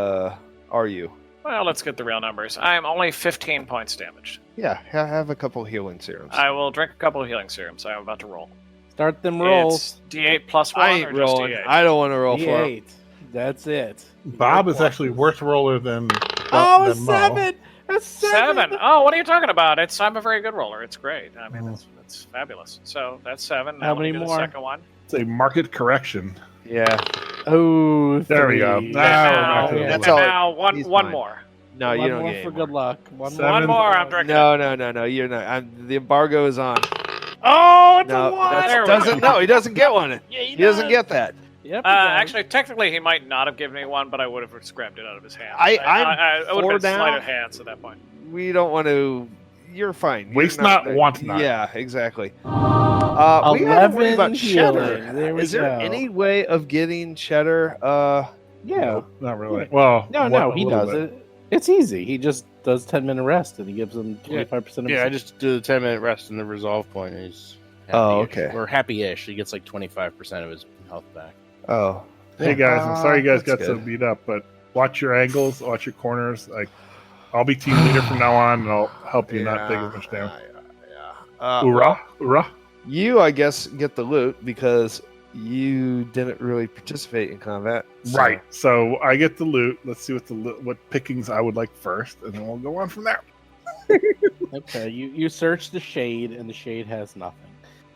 are you? Well, let's get the real numbers. I'm only 15 points damaged. Yeah, have a couple healing serums. I will drink a couple of healing serums. I'm about to roll. Start them rolls. It's D8 plus 1 I or ain't just rolling. D8? I don't want to roll for him. D8. That's it. Bob Your is actually pluses. worse roller than. Oh, a than Mo. 7! A 7. Oh, what are you talking about? I'm a very good roller. It's great. I mean, Mhm. it's fabulous. So that's 7. How Now let me many do more? The second one. It's a market correction. Yeah. Oh, There we go. 3. Now we're now, back to the That's and all- now one he's one fine. more. No, One you don't more get for any good more. luck. One Seven. One more. I'm drinking. No, you're not. The embargo is on. Oh, it's No, a 1! There we doesn't. go. No, he doesn't get one. Yeah, He doesn't get that. Yep, he does. Actually, technically, he might not have given me one, but I would have grabbed it out of his hand. I'm it would 4 have been sleight down. of hands at that point. We don't want to. You're fine. You're Waste not, want not. Yeah, exactly. We gotta worry 11 about cheddar. healing. There we Is there go. any way of getting cheddar? Yeah. Nope, not really. Well, No, he a little does bit. it. It's easy. He just does 10-minute rest, and he gives them 25% of his Yeah, I just do the 10-minute rest and the resolve point. And he's Oh, happy-ish. okay. Or happy-ish. He gets like 25% of his health back. Oh, Hey guys, I'm sorry you guys got that's so good. beat up, but watch your angles, watch your corners. Like, I'll be team leader from now on, and I'll help you not take as much damage. Hoorah! Hoorah! You, I guess, get the loot because you didn't really participate in combat. so- Right. So I get the loot. Let's see what pickings I would like first, and then we'll go on from there. Okay, you search the shade, and the shade has nothing.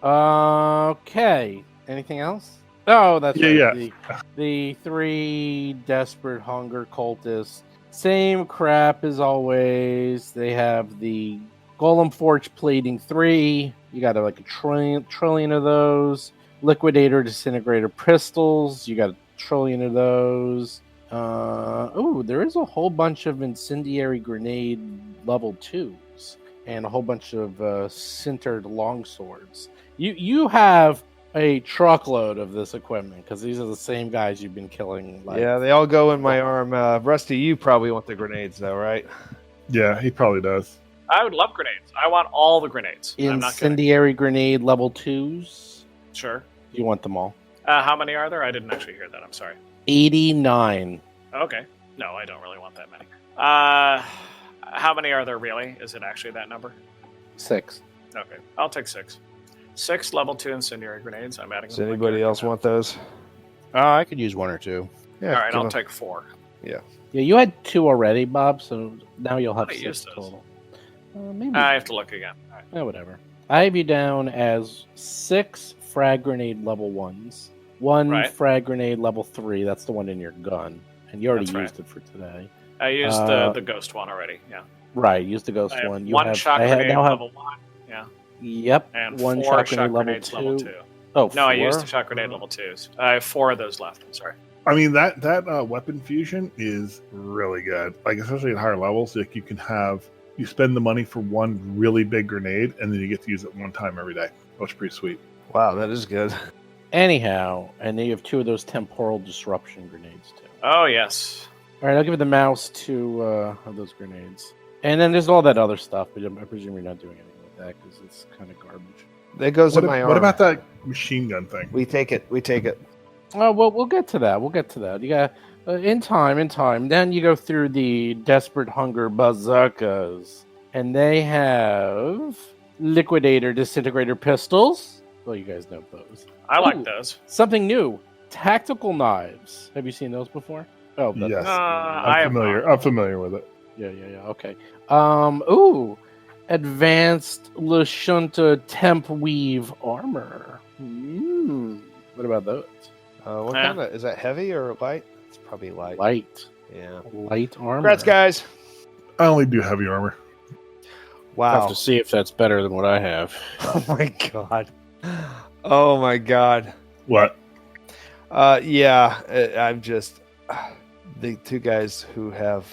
Okay. Anything else? Oh, that's Yeah, right. The 3 desperate hunger cultists. Same crap as always. They have the Golem Forge Plating 3. You got like a trillion of those. Liquidator Disintegrator Pistols. You got a trillion of those. There is a whole bunch of Incendiary Grenade level 2s. And a whole bunch of sintered longswords. You have a truckload of this equipment because these are the same guys you've been killing. Yeah, they all go in my arm. Rusty, you probably want the grenades, though, right? Yeah, he probably does. I would love grenades. I want all the grenades. I'm not kidding. Incendiary Grenade level 2s. Sure. You want them all? How many are there? I didn't actually hear that. I'm sorry. 89. Okay. No, I don't really want that many. How many are there really? Is it actually that number? 6. Okay. I'll take 6. 6 level 2 incendiary grenades. I'm adding Does them to my anybody character else now. want those? I could use 1 or 2. Yeah. All right, give I'll them- take 4. Yeah, you had 2 already, Bob, so now you'll have I 6 used those. total. Maybe. I have to look again. All right. Whatever. I have you down as 6 frag grenade level 1s. 1 Right. frag grenade level 3. That's the one in your gun. And you already That's right. used it for today. I used the ghost one already. Yeah. Right, use the ghost I have one. one shot grenade level 1. Yeah. Yep. And 1 4 shot shot grenade level grenades 2. level 2. Oh, No, I used 4? the shot grenade level 2s. I have 4 of those left. I'm sorry. I mean that weapon fusion is really good. Like especially at higher levels, like you spend the money for one really big grenade, and then you get to use it one time every day. That's pretty sweet. Wow, that is good. Anyhow, and then you have 2 of those temporal disruption grenades too. Oh yes. All right, I'll give the mouse 2 of those grenades. And then there's all that other stuff, but I presume you're not doing anything with that because it's kind of garbage. That goes in my arm. What about that machine gun thing? We take it. Oh, well, we'll get to that. You got in time. Then you go through the Desperate Hunger bazookas, and they have liquidator disintegrator pistols. Well, you guys know those. I like Ooh, those. Something new: tactical knives. Have you seen those before? Oh, Yes. I am I'm familiar with it. Yeah. Okay. Advanced Lashunta Temp Weave armor. What about those? What kind of is that? Heavy or light? It's probably light. Light. Yeah. Light armor. Congrats, guys. I only do heavy armor. I have Wow. to see if that's better than what I have. Oh my god. Oh my god. What? Yeah. I'm just the 2 guys who have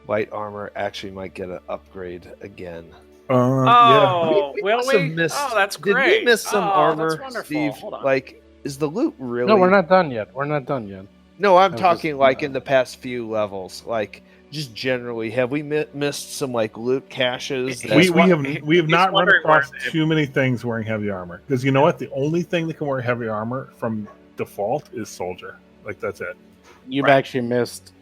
light armor actually might get an upgrade again. Yeah. Oh, will must have we? missed- Oh, that's Did great. we miss some Oh, armor, that's wonderful. Steve? Hold on. Like, is the loot really? No, we're not done yet. No, I'm I was talking just- like in the past few levels. Like, just generally, have we missed some like loot caches? He's We won- have he's not run wondering across where- too many things wearing heavy armor. Because you know what? The only thing that can wear heavy armor from default is soldier. Like, that's it. You've Right. actually missed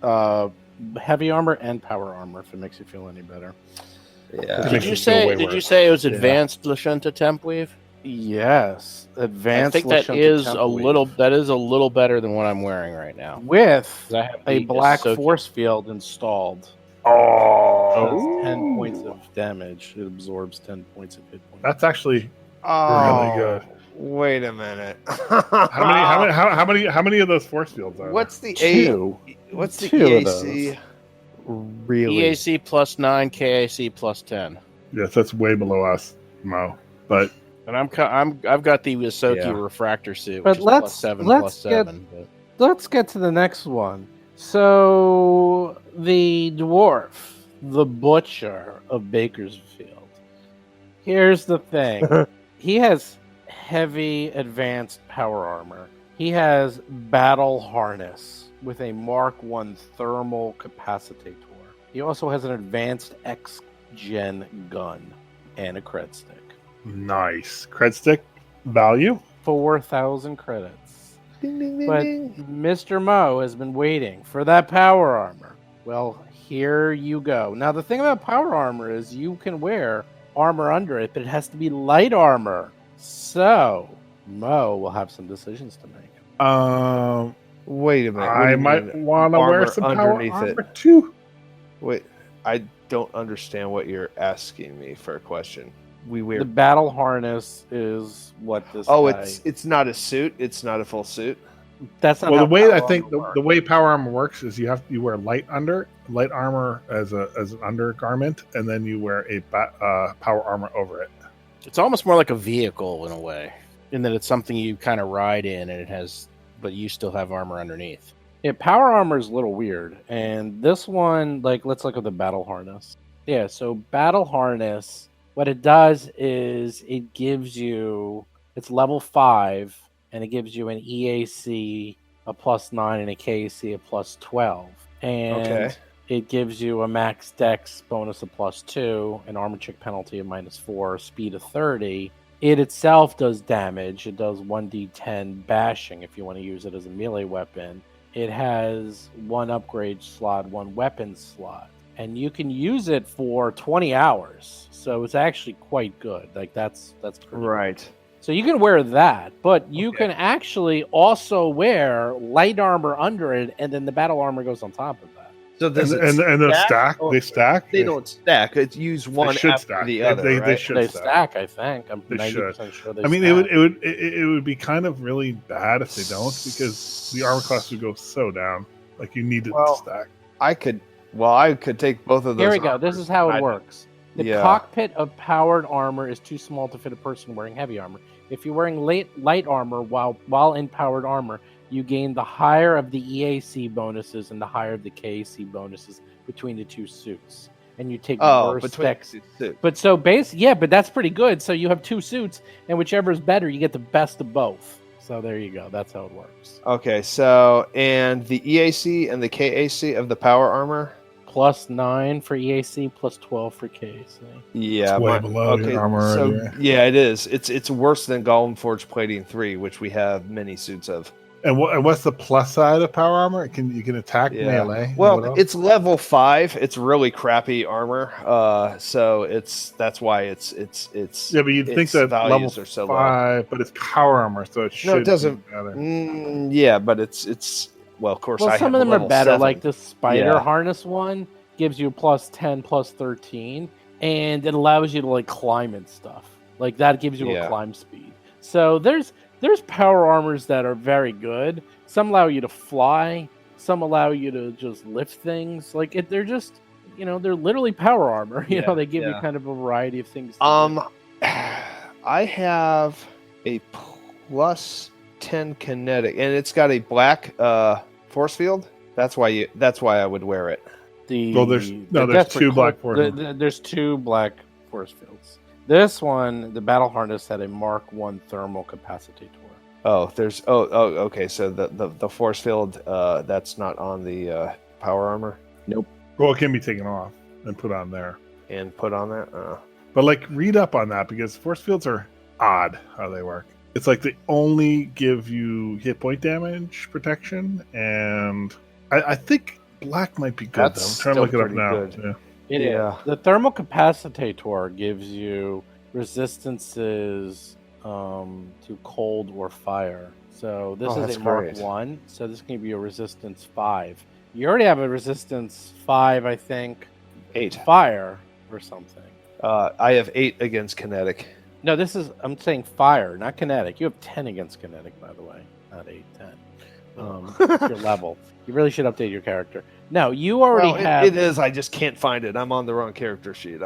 heavy armor and power armor. If it makes you feel any better. Yeah. It Did makes you it feel way say? Did you worse. say it was Yeah. advanced Lashunta Temp Weave? Yes, I advanced. think that Lashunta is Temp a Weave. little. That is a little better than what I'm wearing right now. with 'Cause I have a the black Ahsoka- force field installed. Oh, Does 10 points of damage. It absorbs 10 points of hit points. that's actually Oh, really good. wait a minute. How many of those force fields are What's the Two. What's the Two of EAC? Really? EAC plus 9, KAC plus 10, there? Yes, that's way below us, Mo. But and I've got the Ahsoka Yeah. refractor suit, But which is plus let's 7 get- plus 7. But Let's get to the next one. So the dwarf, the butcher of Bakersfield. Here's the thing. He has heavy advanced power armor. He has battle harness with a Mark I thermal capacitator. He also has an advanced X-Gen gun and a cred stick. nice cred stick value. 4,000 credits. Ding, ding, ding, But ding. Mr. Mo has been waiting for that power armor. Well, here you go. Now, the thing about power armor is you can wear armor under it, but it has to be light armor. So, Mo will have some decisions to make. Wait a minute. what do I you might mean, want to wear armor some power underneath it? armor too. Wait, I don't understand what you're asking me for a question. We wear. The battle harness is what this. Oh, guy- it's not a suit. It's not a full suit. that's not Well, how the way power I think armor works. the way power armor works is you wear light armor as an undergarment, and then you wear a power armor over it. it's almost more like a vehicle in a way, in that it's something you kind of ride in, and it has, but you still have armor underneath. Yeah, power armor is a little weird, and this one, like, let's look at the battle harness. Yeah, so battle harness. What it does is it gives you, it's level 5, and it gives you an EAC a plus 9 and a KAC a plus 12. And Okay. it gives you a max dex bonus of plus 2, an armor check penalty of minus 4, speed of 30. It itself does damage. It does 1d10 bashing if you want to use it as a melee weapon. It has 1 upgrade slot, 1 weapon slot. And you can use it for 20 hours. So it's actually quite good. Like, that's pretty good. Right. So you can wear that, but you Okay. can actually also wear light armor under it, and then the battle armor goes on top of that. So And, does it and they stack. Oh, They stack. They don't stack. It's use one should after stack. the They- other. they right? should. They stack. stack, I think. I'm They 90% sure they I mean, stack. it would be kind of really bad if they don't, because the armor class would go so down. Like, you need it Well, to stack. I could take both of those. Here we go. This is how it I'd- works. The Yeah. cockpit of powered armor is too small to fit a person wearing heavy armor. If you're wearing light armor while in powered armor, you gain the higher of the EAC bonuses and the higher of the KAC bonuses between the two suits. And you take worse between dex. the two. But but that's pretty good. So you have 2 suits, and whichever is better, you get the best of both. So there you go. That's how it works. Okay, so and the EAC and the KAC of the power armor. +9 for EAC, +12 for KAC. Yeah, It's way below your armor so already. yeah, it is. It's worse than Golem Forge Plating 3, which we have many suits of. And what's the plus side of power armor? You can attack Yeah. melee. And what Well, else? it's level 5. It's really crappy armor. So that's why it's yeah, but you'd think its that values level are so 5, but it's power armor, so it should No, it doesn't. be better. Yeah, but it's well, of course. Well, I some have of them are level better. 7. Like the spider Yeah. harness one gives you +10, +13, and it allows you to like climb and stuff. Like that gives you Yeah. a climb speed. So there's power armors that are very good. Some allow you to fly. Some allow you to just lift things. Like they're just, they're literally power armor. You know, they give you kind of a variety of things. I have a +10 kinetic, and it's got a black force field. That's why I would wear it. There's two black force. There's 2 black force fields. This one, the battle harness, had a Mark 1 thermal capacitator. Oh, okay. So the force field that's not on the power armor. Nope. Well, it can be taken off and put on there. And put on that. But read up on that, because force fields are odd how they work. It's like they only give you hit point damage protection, and I think black might be good. That's though. I'm trying to still look it up now. pretty Yeah. Yeah. The thermal capacitator gives you resistances to cold or fire. So this that's is a Mark great. 1. So this can give you a resistance 5. You already have a resistance 5, I think. 8. Fire or something. I have 8 against kinetic. No, I'm saying fire, not kinetic. You have 10 against kinetic, by the way. Not 8, 10. It's your level. You really should update your character. No, you already have... It is. I just can't find it. I'm on the wrong character sheet.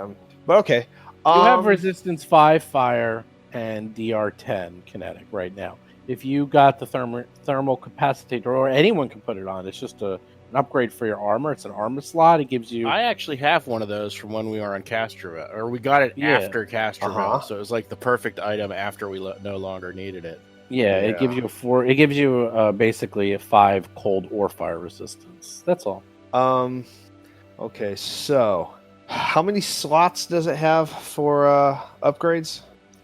But okay. You have resistance 5 fire and DR10 kinetic right now. If you got the thermal capacitator, or anyone can put it on, it's just an upgrade for your armor. It's an armor slot. It gives you... I actually have one of those from when we were on Castroville, or we got it after Castroville, so it was like the perfect item after we no longer needed it. Yeah, it gives you It gives you basically a 5 cold or fire resistance. That's all. Okay, so how many slots does it have for upgrades?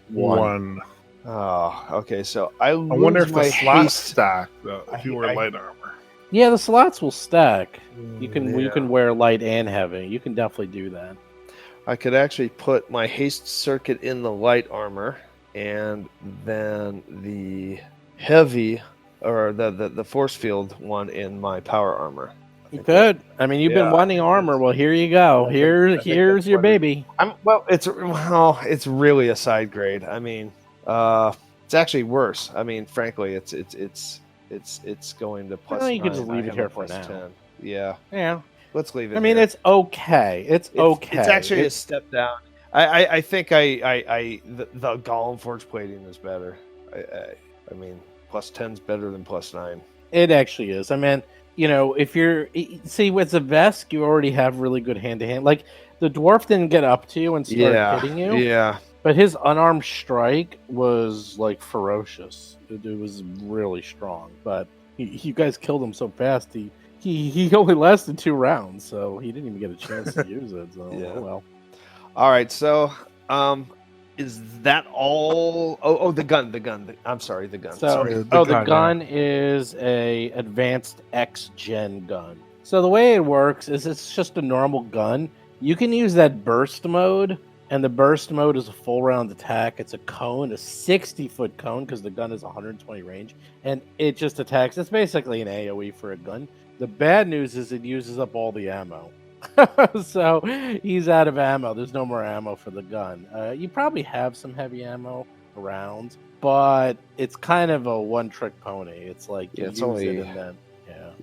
1. Oh, okay. So I wonder if the slots haste. stack though. If you wear light armor, Yeah, the slots will stack. You Yeah. can wear light and heavy. You can definitely do that. I could actually put my haste circuit in the light armor, and then the heavy or the force field one in my power armor. You could. I mean, you've been wanting armor. Well, here you go. I think Here's that's your what it- baby. It's really a side grade. I mean, it's actually worse. I mean, frankly, it's going to plus. Well, you could 9. just leave I it have here a for plus now. 10. Yeah, Yeah. let's leave it. I mean, here. it's okay. It's okay. It's actually a step down. I think the Golem Forge plating is better. I mean, plus 10's better than plus 9. It actually is. I mean, if you're with the Vesk, you already have really good hand to hand. Like the dwarf didn't get up to you and start hitting you. Yeah. But his unarmed strike was like ferocious. It was really strong. But you guys killed him so fast. He only lasted 2 rounds, so he didn't even get a chance to use it. So Yeah. oh well. All right. So, is that all? Oh, the gun. I'm sorry, the gun. So, Sorry. the gun is a advanced X-Gen gun. So the way it works is it's just a normal gun. You can use that burst mode, and the burst mode is a full round attack. It's a cone, a 60-foot cone, because the gun is 120 range, and it just attacks. It's basically an AoE for a gun. The bad news is it uses up all the ammo. So he's out of ammo. There's no more ammo for the gun. You probably have some heavy ammo around, but it's kind of a one-trick pony. It's like you Yeah, it's use only- it and then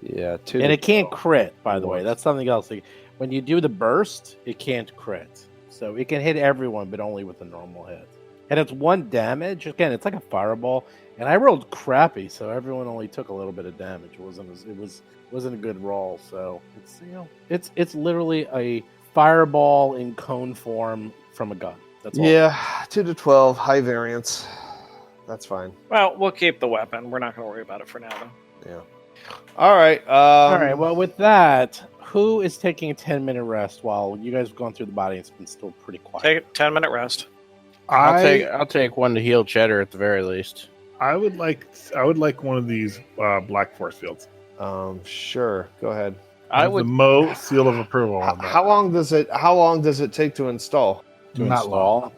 Yeah. and it can't crit. By the way, that's something else. Like, when you do the burst, it can't crit, so it can hit everyone, but only with a normal hit. And it's 1 damage. Again, it's like a fireball. And I rolled crappy, so everyone only took a little bit of damage. It wasn't a good roll. So it's literally a fireball in cone form from a gun. That's all. Yeah. 2 to 12, high variance. That's fine. Well, we'll keep the weapon. We're not going to worry about it for now, though. Yeah. All right. All right. Well, with that, who is taking a 10-minute rest while you guys have gone through the body? It's been still pretty quiet. Take a 10-minute rest. I'll take one to heal Cheddar at the very least. I would like one of these black force fields. Sure. Go ahead. I would the Mo seal of approval on that. How long does it take to install? to Not install.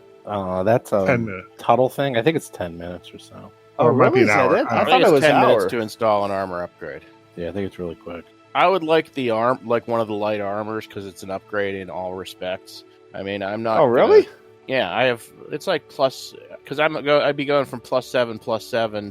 That's a 10 minutes. Tuttle thing. I think it's 10 minutes or so. Or it might be really? an Is that hour. it? I I thought think it it's was 10 an minutes hour. to install an armor upgrade. Yeah, I think it's really quick. I would like the one of the light armors because it's an upgrade in all respects. I mean, I'm not. Oh, really? Yeah, I have. It's like plus because I'd be going from +7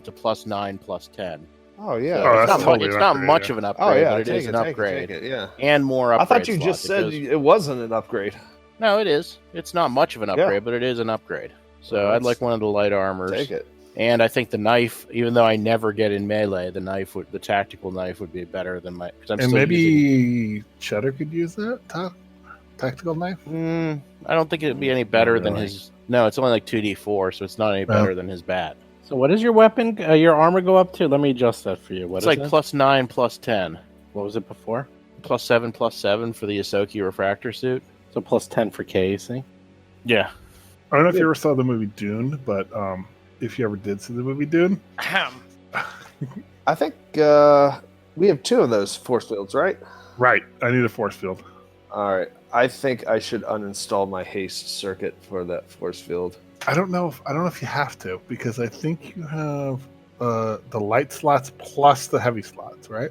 to +9 +10. Oh yeah. So Oh, it's that's not, totally it's an not upgrade, much yeah. of an upgrade, Oh yeah. but it is an upgrade Take it, yeah. and more upgrade. I thought you just slots. said it wasn't an upgrade. No, it is. It's not much of an upgrade, but it is an upgrade. So Well, I'd that's- like one of the light armors. Take it. And I think the knife, even though I never get in melee, the tactical knife would be better than my. Because I'm And still maybe using. Cheddar could use that tactical knife. I don't think it'd be any better Not than really. his. No, it's only like 2d4, so it's not any better than his bat. So what does your weapon, your armor go up to? Let me adjust that for you. What It's is like it? +9 +10, What was it before? +7 +7 for the Ahsoka refractor suit. So plus 10 for KAC. Yeah. I don't know if you ever saw the movie Dune, but if you ever did see the movie Dune, Ahem. I think we have 2 of those force fields, right? right? I need a force field. All right. I think I should uninstall my haste circuit for that force field. I don't know if you have to because I think you have the light slots plus the heavy slots, right?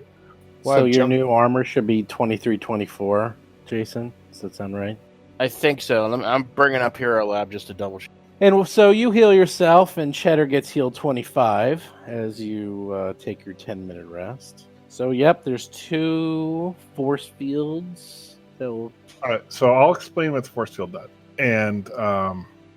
Well, so I've your jumped- new armor should be 23-24, Jason. Does that sound right? I think so. I'm bringing up Hero Lab just to double check. And so you heal yourself, and Cheddar gets healed 25 as you take your 10-minute rest. So, yep, there's 2 force fields. All right, so I'll explain what the force field does, and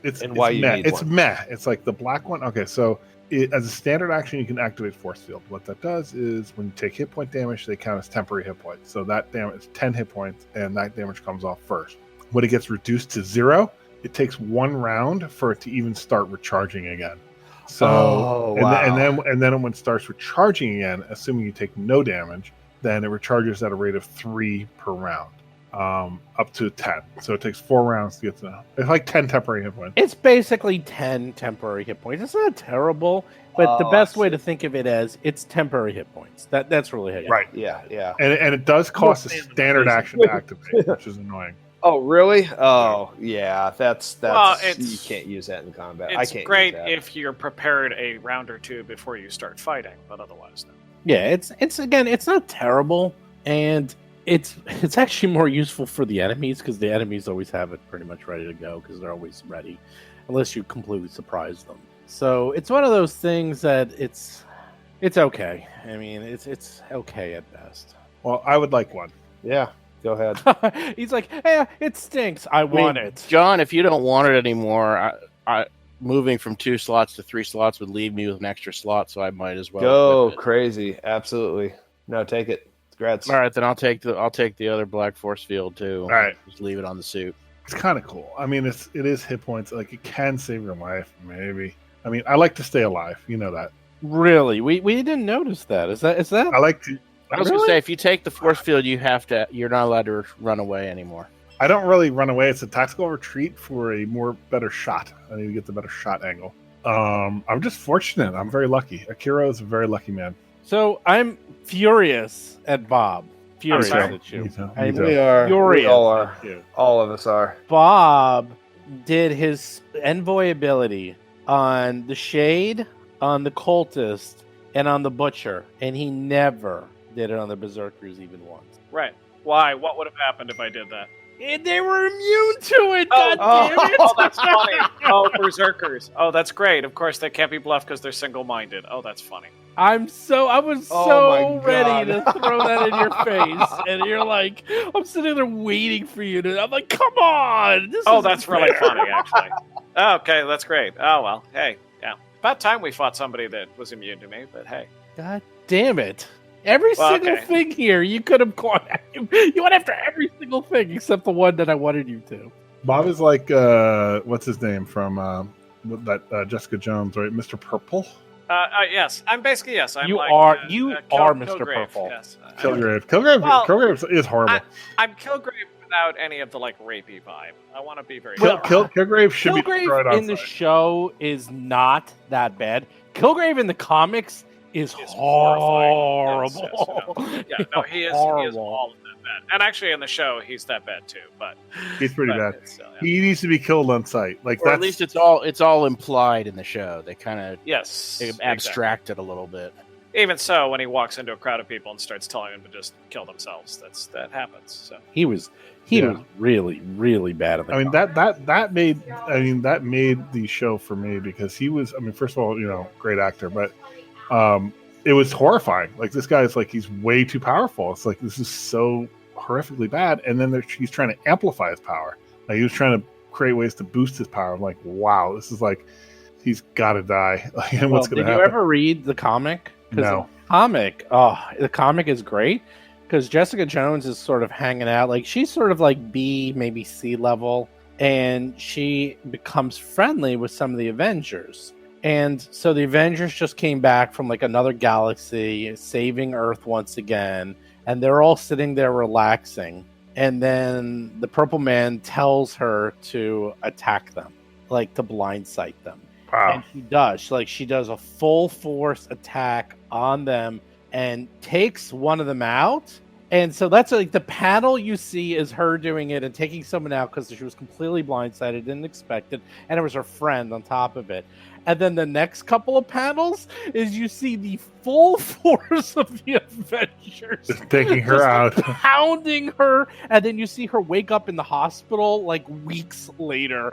it's And why it's you meh. need It's one. meh. It's like the black one. Okay, so as a standard action, you can activate force field. What that does is when you take hit point damage, they count as temporary hit points. So that damage is 10 hit points, and that damage comes off first. When it gets reduced to 0, it takes 1 round for it to even start recharging again. So Oh, wow. and then when it starts recharging again, assuming you take no damage, then it recharges at a rate of 3 per round, up to 10. So it takes 4 rounds to get to. It's like 10 temporary hit points. It's basically 10 temporary hit points. It's not terrible, but the Oh, best I way see. to think of it as it's temporary hit points. That's really how you Right, Yeah, yeah. and it does cost a standard action to activate, which is annoying. Oh, really? Oh, yeah. That's Well, you it's- can't use that in combat. I It's can't great use that. if you're prepared a round or 2 before you start fighting, but otherwise, no. Yeah, it's again, it's not terrible, and it's actually more useful for the enemies because the enemies always have it pretty much ready to go because they're always ready, unless you completely surprise them. So it's one of those things that it's okay. I mean, it's okay at best. Well, I would like one. Yeah, go ahead. He's like, hey, it stinks. I want it. John, if you don't want it anymore, I moving from 2 slots to 3 slots would leave me with an extra slot, so I might as well Go equip it. crazy. Absolutely. No, take it. Congrats. All right, then I'll take the other black force field too. All right. Just leave it on the suit. It's kind of cool. I mean, it is hit points. Like it can save your life, maybe. I mean, I like to stay alive. You know that. Really? We didn't notice that. Is that? I like to. I was gonna say if you take the force field, you're not allowed to run away anymore. I don't really run away. It's a tactical retreat for a better shot. I need to get the better shot angle. I'm just fortunate. I'm very lucky. Akira is a very lucky man. So I'm furious at Bob. Furious sorry. at you. Me too. I'm Me too. We are. furious We all are. at you. All of us are. Bob did his envoy ability on the Shade, on the Cultist, and on the Butcher, and he never did it on the Berserkers even once. Right. Why? What would have happened if I did that? And they were immune to it. Oh, God damn it! Oh, that's funny. Oh, berserkers. Oh, that's great. Of course, they can't be bluffed because they're single-minded. Oh, that's funny. I was so Oh my ready God. to throw that in your face, and you're like, I'm sitting there waiting for you to. I'm like, come on! This Oh, isn't that's really fair." funny, actually. Okay, that's great. Oh, well, hey, yeah. About time we fought somebody that was immune to me, but hey. God damn it! Every Well, single okay. thing here, you could have gone. You went after every single thing except the one that I wanted you to. Bob is like what's his name from Jessica Jones, right? Mr. Purple? Yes. I'm basically, yes. I'm You like, are Kill- Mr. Kilgrave, Purple. Yes. Kilgrave. Well, Kilgrave is horrible. I'm Kilgrave without any of the like rapey vibe. I want to be very Kilgrave should be destroyed Kilgrave on in the sight. show is not that bad. Kilgrave in the comics is It's horrible. horrifying. Yeah, no, he is Horrible. all of that bad. And actually, in the show, he's that bad too. But He's pretty bad. it's, He needs to be killed on sight. Like Or that's at least it's all implied in the show. They kind of yes, abstract it a little bit. exactly. Even so, when he walks into a crowd of people and starts telling them to just kill themselves, that happens. So He was really, really bad at the I mean that made the show for me because he was, I mean, first of all, great actor, but it was horrifying. Like this guy's like, he's way too powerful. It's like, this is so horrifically bad. And then he's trying to amplify his power. Like he was trying to create ways to boost his power. I'm like, wow, this is like, he's got to die. Like, and what's going to happen? Did you ever read the comic? No. The comic is great because Jessica Jones is sort of hanging out. Like she's sort of like B, maybe C level, and she becomes friendly with some of the Avengers. And so the Avengers just came back from like another galaxy, saving Earth once again, and they're all sitting there relaxing. And then the Purple Man tells her to attack them, like to blindsight them. Wow. And she does. She does a full force attack on them and takes one of them out. And so that's like the panel you see is her doing it and taking someone out because she was completely blindsided, didn't expect it, and it was her friend on top of it. And then the next couple of panels is you see the full force of the Avengers Just taking her out. pounding her, and then you see her wake up in the hospital like weeks later.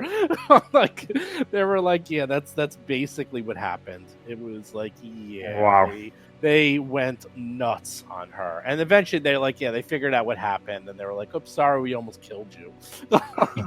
Like they were like, yeah, that's basically what happened. It was like, yeah, Wow. they went nuts on her, and eventually they figured out what happened, and they were like, "Oops, sorry, we almost killed you."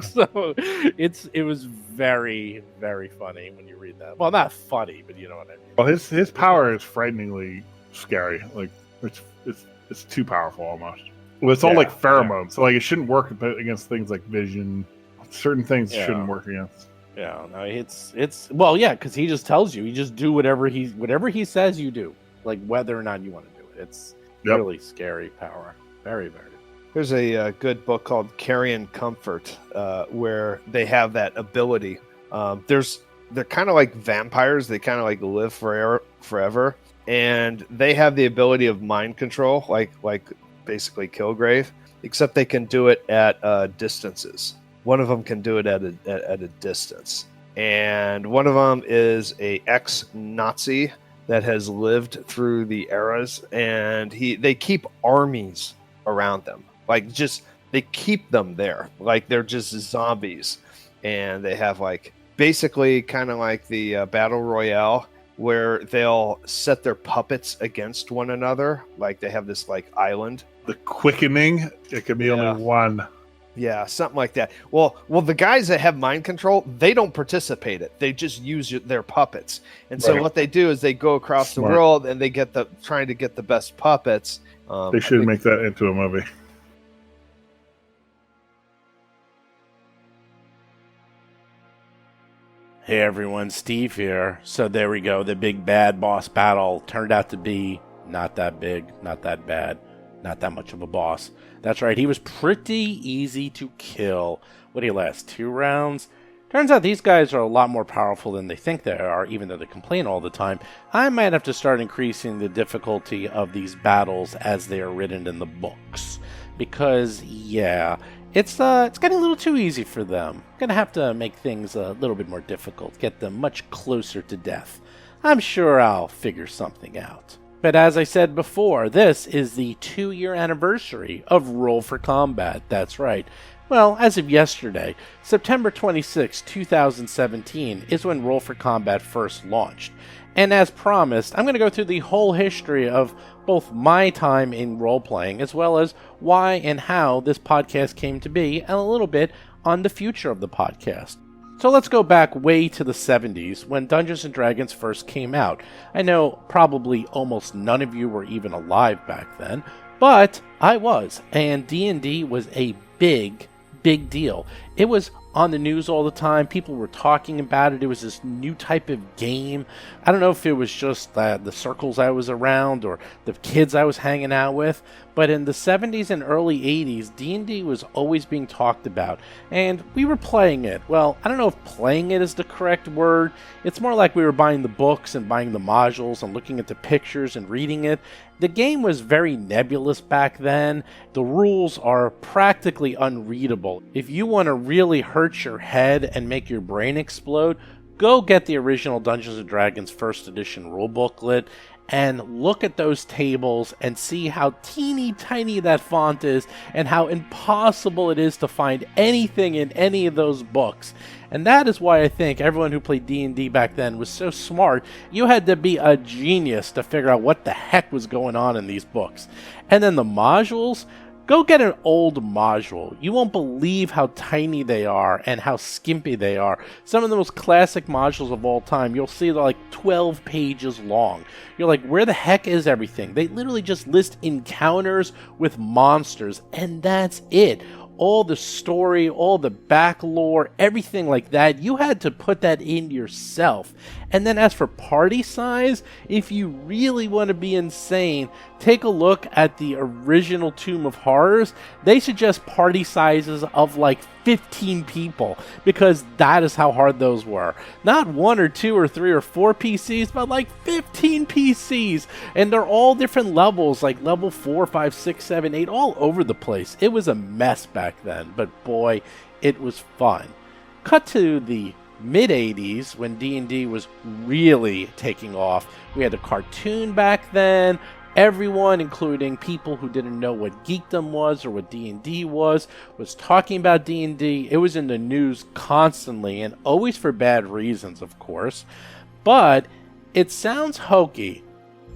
So it was very, very funny when you read that. Well, not funny, but you know what I mean. Well, his power is frighteningly scary. Like it's too powerful almost. Well, it's all like pheromones, so like it shouldn't work against things like vision. Certain things shouldn't work against. Yeah, no, it's well, yeah, because he just tells you, you just do whatever he says you do, like whether or not you want to do it. It's really scary power, very, very. There's a good book called Carrion Comfort, where they have that ability. They're kind of like vampires. They kind of like live forever, and they have the ability of mind control, like basically Kilgrave, except they can do it at distances. One of them can do it at a distance, and one of them is a ex-Nazi that has lived through the eras, and they keep armies around them. Like, just, they keep them there. Like, they're just zombies. And they have, like, basically kind of like the Battle Royale, where they'll set their puppets against one another. Like, they have this, like, island. The quickening, it could be only one. Yeah, something like that. Well, the guys that have mind control, they don't participate it. They just use their puppets. And so what they do is they go across the world and they get trying to get the best puppets. They should make that into a movie. Hey everyone, Steve here. So there we go. The big bad boss battle turned out to be not that big, not that bad, not that much of a boss. That's right, he was pretty easy to kill. What did he last, 2 rounds? Turns out these guys are a lot more powerful than they think they are, even though they complain all the time. I might have to start increasing the difficulty of these battles as they are written in the books. Because, yeah, it's getting a little too easy for them. Gonna have to make things a little bit more difficult, get them much closer to death. I'm sure I'll figure something out. But as I said before, this is the 2-year anniversary of Roll for Combat. That's right. Well, as of yesterday, September 26, 2017, is when Roll for Combat first launched. And as promised, I'm going to go through the whole history of both my time in role-playing, as well as why and how this podcast came to be, and a little bit on the future of the podcast. So let's go back way to the 70s, when Dungeons & Dragons first came out. I know probably almost none of you were even alive back then, but I was, and D&D was a big deal. it was on the news all the time. People were talking about it. It was this new type of game. I don't know if it was just the circles I was around or the kids I was hanging out with, but in the 70s and early 80s, D&D was always being talked about, and we were playing it. Well, I don't know if playing it is the correct word. It's more like we were buying the books and buying the modules and looking at the pictures and reading it. The game was very nebulous back then. The rules are practically unreadable. If you want to really hurt your head and make your brain explode, go get the original Dungeons & Dragons first edition rule booklet and look at those tables and see how teeny tiny that font is and how impossible it is to find anything in any of those books. And that is why I think everyone who played D&D back then was so smart. You had to be a genius to figure out what the heck was going on in these books. And then the modules, go get an old module. You won't believe how tiny they are and how skimpy they are. Some of the most classic modules of all time, you'll see they're like 12 pages long. You're like, where the heck is everything? They literally just list encounters with monsters, and that's it. All the story, all the back lore, everything like that, you had to put that in yourself. And then as for party size, if you really want to be insane, take a look at the original Tomb of Horrors. They suggest party sizes of like 15 people, because that is how hard those were. Not 1 or 2 or 3 or 4 PCs, but like 15 PCs. And they're all different levels, like level 4, 5, 6, 7, 8, all over the place. It was a mess back then, but boy, it was fun. Cut to the mid-80s when D&D was really taking off. We had a cartoon back then. Everyone, including people who didn't know what geekdom was or what D&D was talking about D&D. It was in the news constantly, and always for bad reasons, of course. But it sounds hokey,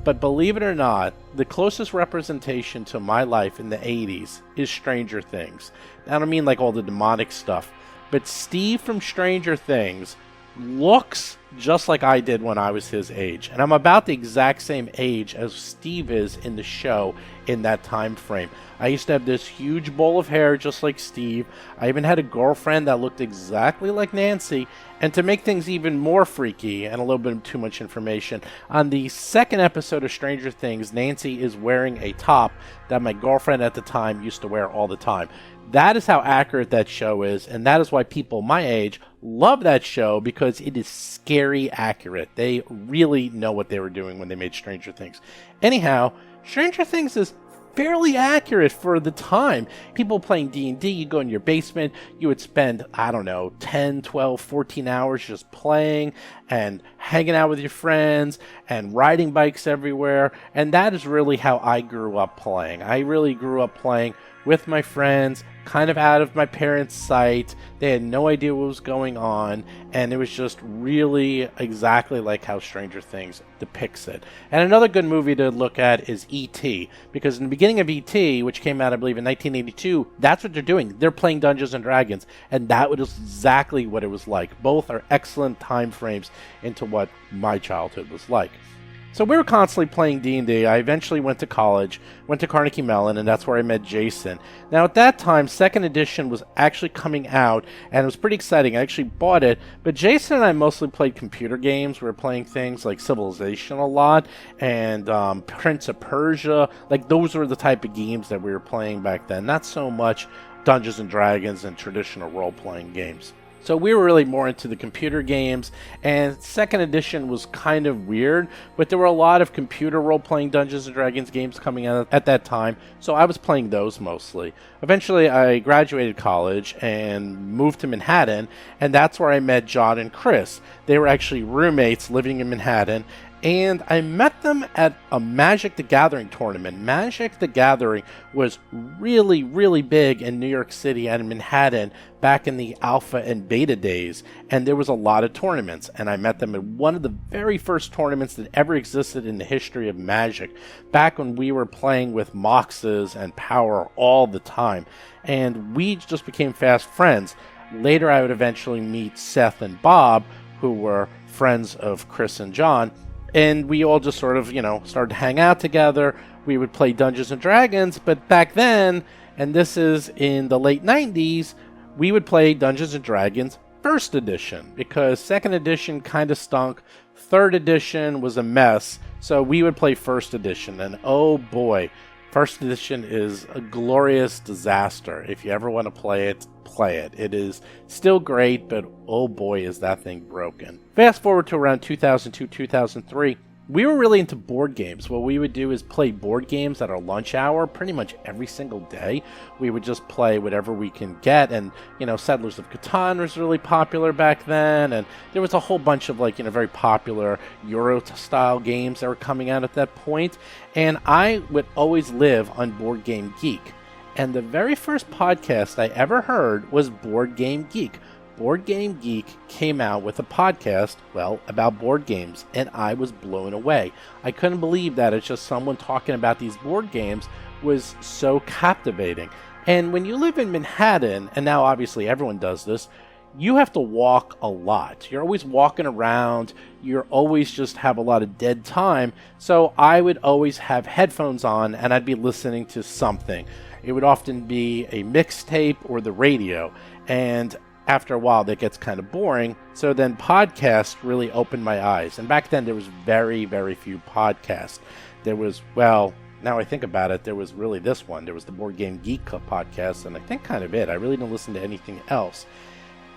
but believe it or not, the closest representation to my life in the 80s is Stranger Things. I don't mean like all the demonic stuff, but Steve from Stranger Things looks just like I did when I was his age. And I'm about the exact same age as Steve is in the show in that time frame. I used to have this huge bowl of hair just like Steve. I even had a girlfriend that looked exactly like Nancy. And to make things even more freaky and a little bit too much information, on the second episode of Stranger Things, Nancy is wearing a top that my girlfriend at the time used to wear all the time. That is how accurate that show is, and that is why people my age love that show, because it is scary accurate. They really know what they were doing when they made Stranger Things. Anyhow, Stranger Things is fairly accurate for the time. People playing D&D, you go in your basement, you would spend, 10, 12, 14 hours just playing and hanging out with your friends and riding bikes everywhere, and that is really how I grew up playing. I really grew up playing with my friends, kind of out of my parents' sight. They had no idea what was going on, and it was just really exactly like how Stranger Things depicts it. And another good movie to look at is E.T., because in the beginning of E.T., which came out, I believe, in 1982, that's what they're doing. They're playing Dungeons & Dragons, and that was exactly what it was like. Both are excellent time frames into what my childhood was like. So we were constantly playing D&D. I eventually went to college, went to Carnegie Mellon, and that's where I met Jason. Now at that time, 2nd edition was actually coming out, and it was pretty exciting. I actually bought it, but Jason and I mostly played computer games. We were playing things like Civilization a lot, and Prince of Persia. Like, those were the type of games that we were playing back then. Not so much Dungeons & Dragons and traditional role-playing games. So we were really more into the computer games, and 2nd edition was kind of weird, but there were a lot of computer role-playing Dungeons & Dragons games coming out at that time, so I was playing those mostly. Eventually, I graduated college and moved to Manhattan, and that's where I met John and Chris. They were actually roommates living in Manhattan, and I met them at a Magic the Gathering tournament. Magic the Gathering was really, really big in New York City and in Manhattan back in the alpha and beta days, and there was a lot of tournaments, and I met them at one of the very first tournaments that ever existed in the history of Magic, back when we were playing with Moxes and Power all the time, and we just became fast friends. Later, I would eventually meet Seth and Bob, who were friends of Chris and John, and we all just sort of, started to hang out together. We would play Dungeons & Dragons, but back then, and this is in the late 90s, we would play Dungeons & Dragons First Edition, because Second Edition kind of stunk. Third Edition was a mess, so we would play First Edition, and oh boy, First Edition is a glorious disaster. If you ever want to play it, play it. It is still great, but oh boy, is that thing broken. Fast forward to around 2002, 2003, we were really into board games. What we would do is play board games at our lunch hour pretty much every single day. We would just play whatever we can get, and, you know, Settlers of Catan was really popular back then, and there was a whole bunch of, like, you know, very popular Euro-style games that were coming out at that point, and I would always live on Board Game Geek. And the very first podcast I ever heard was Board Game Geek. Board Game Geek came out with a podcast, well, about board games, and I was blown away. I couldn't believe that it's just someone talking about these board games was so captivating. And when you live in Manhattan, and now obviously everyone does this, you have to walk a lot. You're always walking around. You're always just have a lot of dead time. So I would always have headphones on, and I'd be listening to something. It would often be a mixtape or the radio, and after a while that gets kind of boring, so then podcasts really opened my eyes. And back then there was very, very few podcasts. There was, well, now I think about it, there was really this one. There was the Board Game Geek Club podcast, and I think kind of it. I really didn't listen to anything else.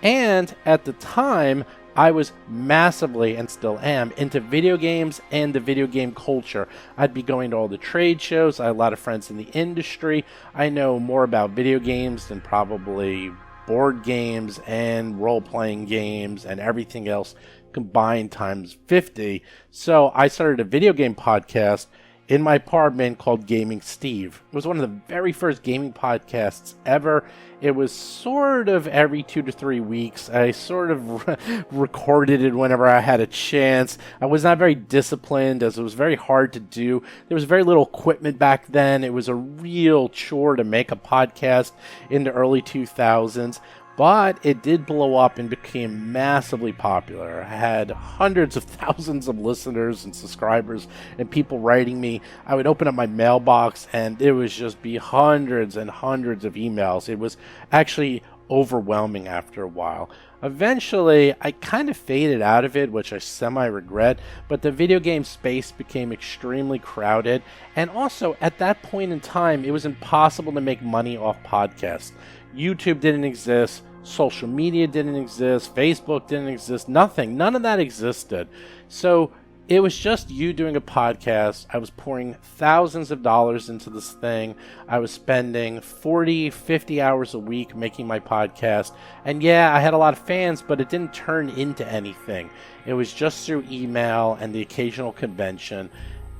And at the time, I was massively, and still am, into video games and the video game culture. I'd be going to all the trade shows. I had a lot of friends in the industry. I know more about video games than probably board games and role-playing games and everything else combined times 50. So I started a video game podcast in my apartment called Gaming Steve. It was one of the very first gaming podcasts ever. It was sort of every 2 to 3 weeks. I sort of recorded it whenever I had a chance. I was not very disciplined, as it was very hard to do. There was very little equipment back then. It was a real chore to make a podcast in the early 2000s. But it did blow up and became massively popular. I had hundreds of thousands of listeners and subscribers and people writing me. I would open up my mailbox and it would just be hundreds and hundreds of emails. It was actually overwhelming after a while. Eventually, I kind of faded out of it, which I semi-regret, but the video game space became extremely crowded. And also, at that point in time, it was impossible to make money off podcasts. YouTube didn't exist. Social media didn't exist, Facebook didn't exist, nothing, none of that existed. So it was just you doing a podcast. I was pouring thousands of dollars into this thing. I was spending 40, 50 hours a week making my podcast. And yeah, I had a lot of fans, but it didn't turn into anything. It was just through email and the occasional convention.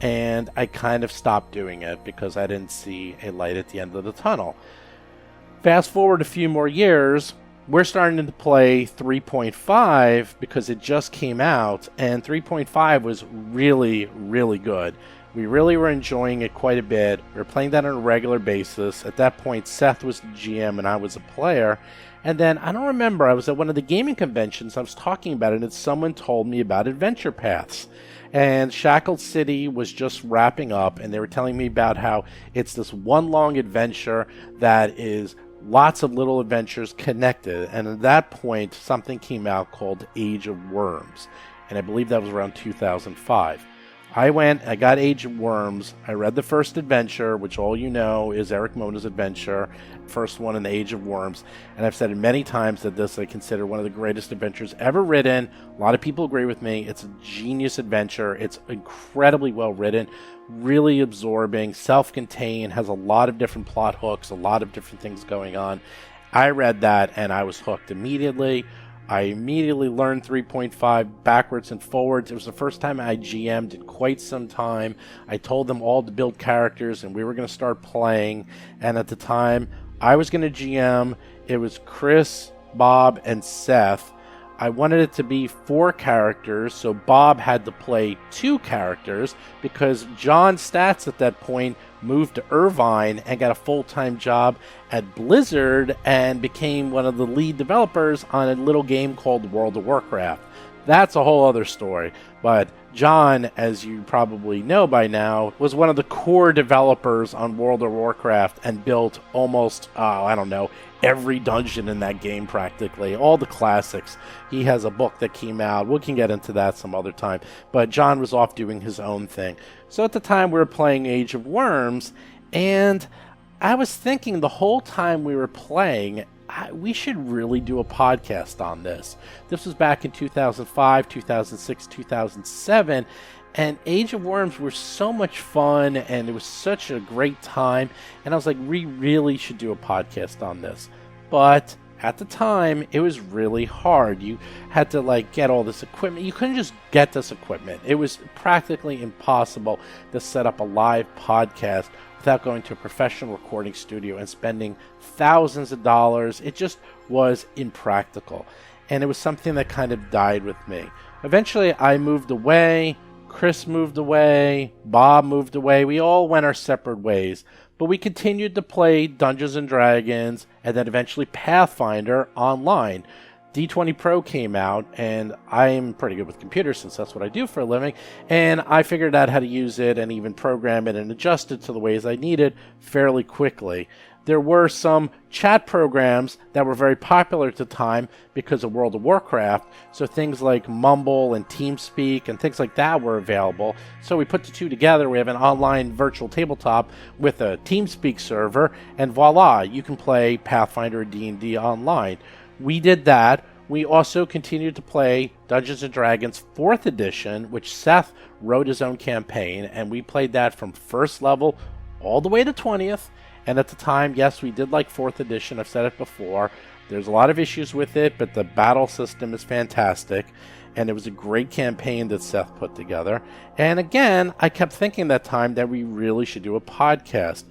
And I kind of stopped doing it because I didn't see a light at the end of the tunnel. Fast forward a few more years, we're starting to play 3.5 because it just came out, and 3.5 was really, really good. We really were enjoying it quite a bit. We were playing that on a regular basis. At that point, Seth was the GM and I was a player. And then, I don't remember, I was at one of the gaming conventions, I was talking about it, and someone told me about Adventure Paths. And Shackled City was just wrapping up, and they were telling me about how it's this one long adventure that is lots of little adventures connected, and at that point something came out called Age of Worms, and I believe that was around 2005. I went, I got Age of Worms, I read the first adventure, which all you know is Eric Mona's adventure, first one in the Age of Worms, and I've said it many times that this I consider one of the greatest adventures ever written. A lot of people agree with me. It's a genius adventure. It's incredibly well written, really absorbing, self-contained, has a lot of different plot hooks, a lot of different things going on. I read that and I was hooked immediately. I immediately learned 3.5 backwards and forwards. It was the first time I GM'd in quite some time. I told them all to build characters and we were going to start playing. And at the time, I was going to GM. It was Chris, Bob, and Seth. I wanted it to be 4 characters, so Bob had to play 2 characters because John Statz at that point moved to Irvine and got a full-time job at Blizzard and became one of the lead developers on a little game called World of Warcraft. That's a whole other story, but John, as you probably know by now, was one of the core developers on World of Warcraft and built almost, every dungeon in that game practically, all the classics. He has a book that came out. We can get into that some other time. But John was off doing his own thing. So at the time we were playing Age of Worms, and I was thinking the whole time we were playing, we should really do a podcast on this. This was back in 2005, 2006, 2007, and Age of Worms were so much fun, and it was such a great time, and I was like, we really should do a podcast on this. But at the time, it was really hard. You had to get all this equipment. You couldn't just get this equipment. It was practically impossible to set up a live podcast without going to a professional recording studio and spending thousands of dollars. It just was impractical. And it was something that kind of died with me. Eventually, I moved away. Chris moved away. Bob moved away. We all went our separate ways. But we continued to play Dungeons & Dragons and then eventually Pathfinder online. D20 Pro came out, and I'm pretty good with computers since that's what I do for a living, and I figured out how to use it and even program it and adjust it to the ways I needed fairly quickly. There were some chat programs that were very popular at the time because of World of Warcraft, so things like Mumble and TeamSpeak and things like that were available. So we put the two together. We have an online virtual tabletop with a TeamSpeak server, and voila, you can play Pathfinder or D&D online. We did that. We also continued to play Dungeons & Dragons 4th edition, which Seth wrote his own campaign, and we played that from first level all the way to 20th. And at the time, yes, we did like 4th edition. I've said it before. There's a lot of issues with it, but the battle system is fantastic. And it was a great campaign that Seth put together. And again, I kept thinking that time that we really should do a podcast.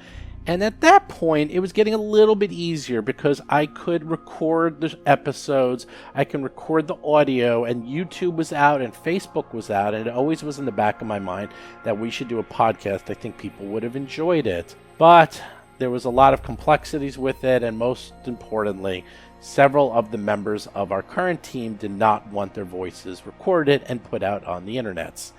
And at that point, it was getting a little bit easier because I could record the episodes, I can record the audio, and YouTube was out and Facebook was out, and it always was in the back of my mind that we should do a podcast. I think people would have enjoyed it. But there was a lot of complexities with it, and most importantly, several of the members of our current team did not want their voices recorded and put out on the internets.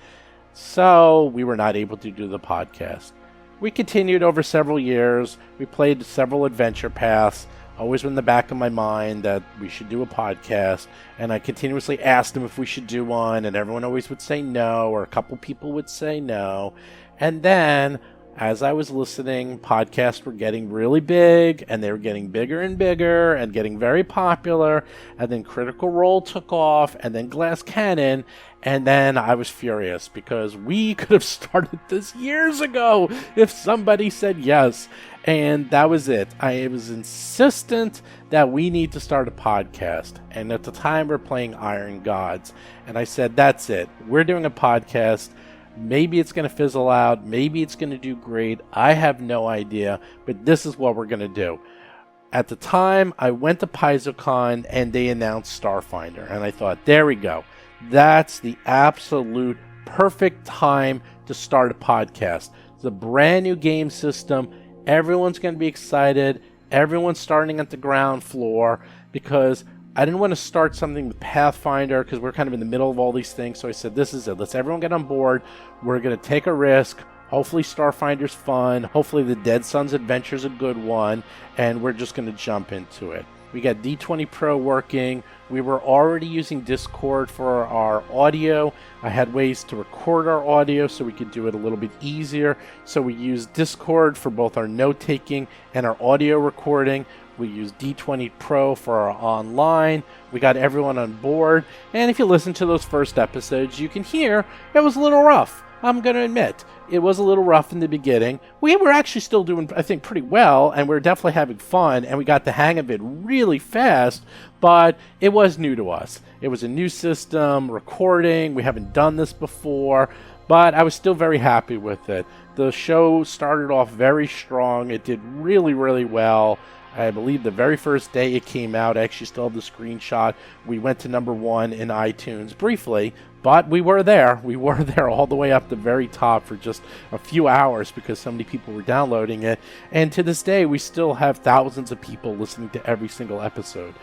So we were not able to do the podcast. We continued over several years. We played several adventure paths, always in the back of my mind that we should do a podcast. And I continuously asked them if we should do one, and everyone always would say no, or a couple people would say no. And then, as I was listening, podcasts were getting really big, and they were getting bigger and bigger, and getting very popular. And then Critical Role took off, and then Glass Cannon. And then I was furious because we could have started this years ago if somebody said yes. And that was it. I was insistent that we need to start a podcast. And at the time, we're playing Iron Gods. And I said, that's it. We're doing a podcast. Maybe it's going to fizzle out. Maybe it's going to do great. I have no idea. But this is what we're going to do. At the time, I went to PaizoCon and they announced Starfinder. And I thought, there we go. That's the absolute perfect time to start a podcast. It's a brand new game system. Everyone's going to be excited. Everyone's starting at the ground floor because I didn't want to start something with Pathfinder because we're kind of in the middle of all these things. So I said, this is it. Let's everyone get on board. We're going to take a risk. Hopefully Starfinder's fun. Hopefully the Dead Sun's Adventure's a good one. And we're just going to jump into it. We got D20 Pro working. We were already using Discord for our audio. I had ways to record our audio so we could do it a little bit easier. So we used Discord for both our note-taking and our audio recording. We used D20 Pro for our online. We got everyone on board. And if you listen to those first episodes, you can hear it was a little rough. I'm going to admit, it was a little rough in the beginning. We were actually still doing, I think, pretty well, and we were definitely having fun, and we got the hang of it really fast, but it was new to us. It was a new system, recording, we haven't done this before, but I was still very happy with it. The show started off very strong. It did really, really well. I believe the very first day it came out, I actually still have the screenshot. We went to #1 in iTunes briefly, but we were there. We were there all the way up the very top for just a few hours because so many people were downloading it. And to this day, we still have thousands of people listening to every single episode.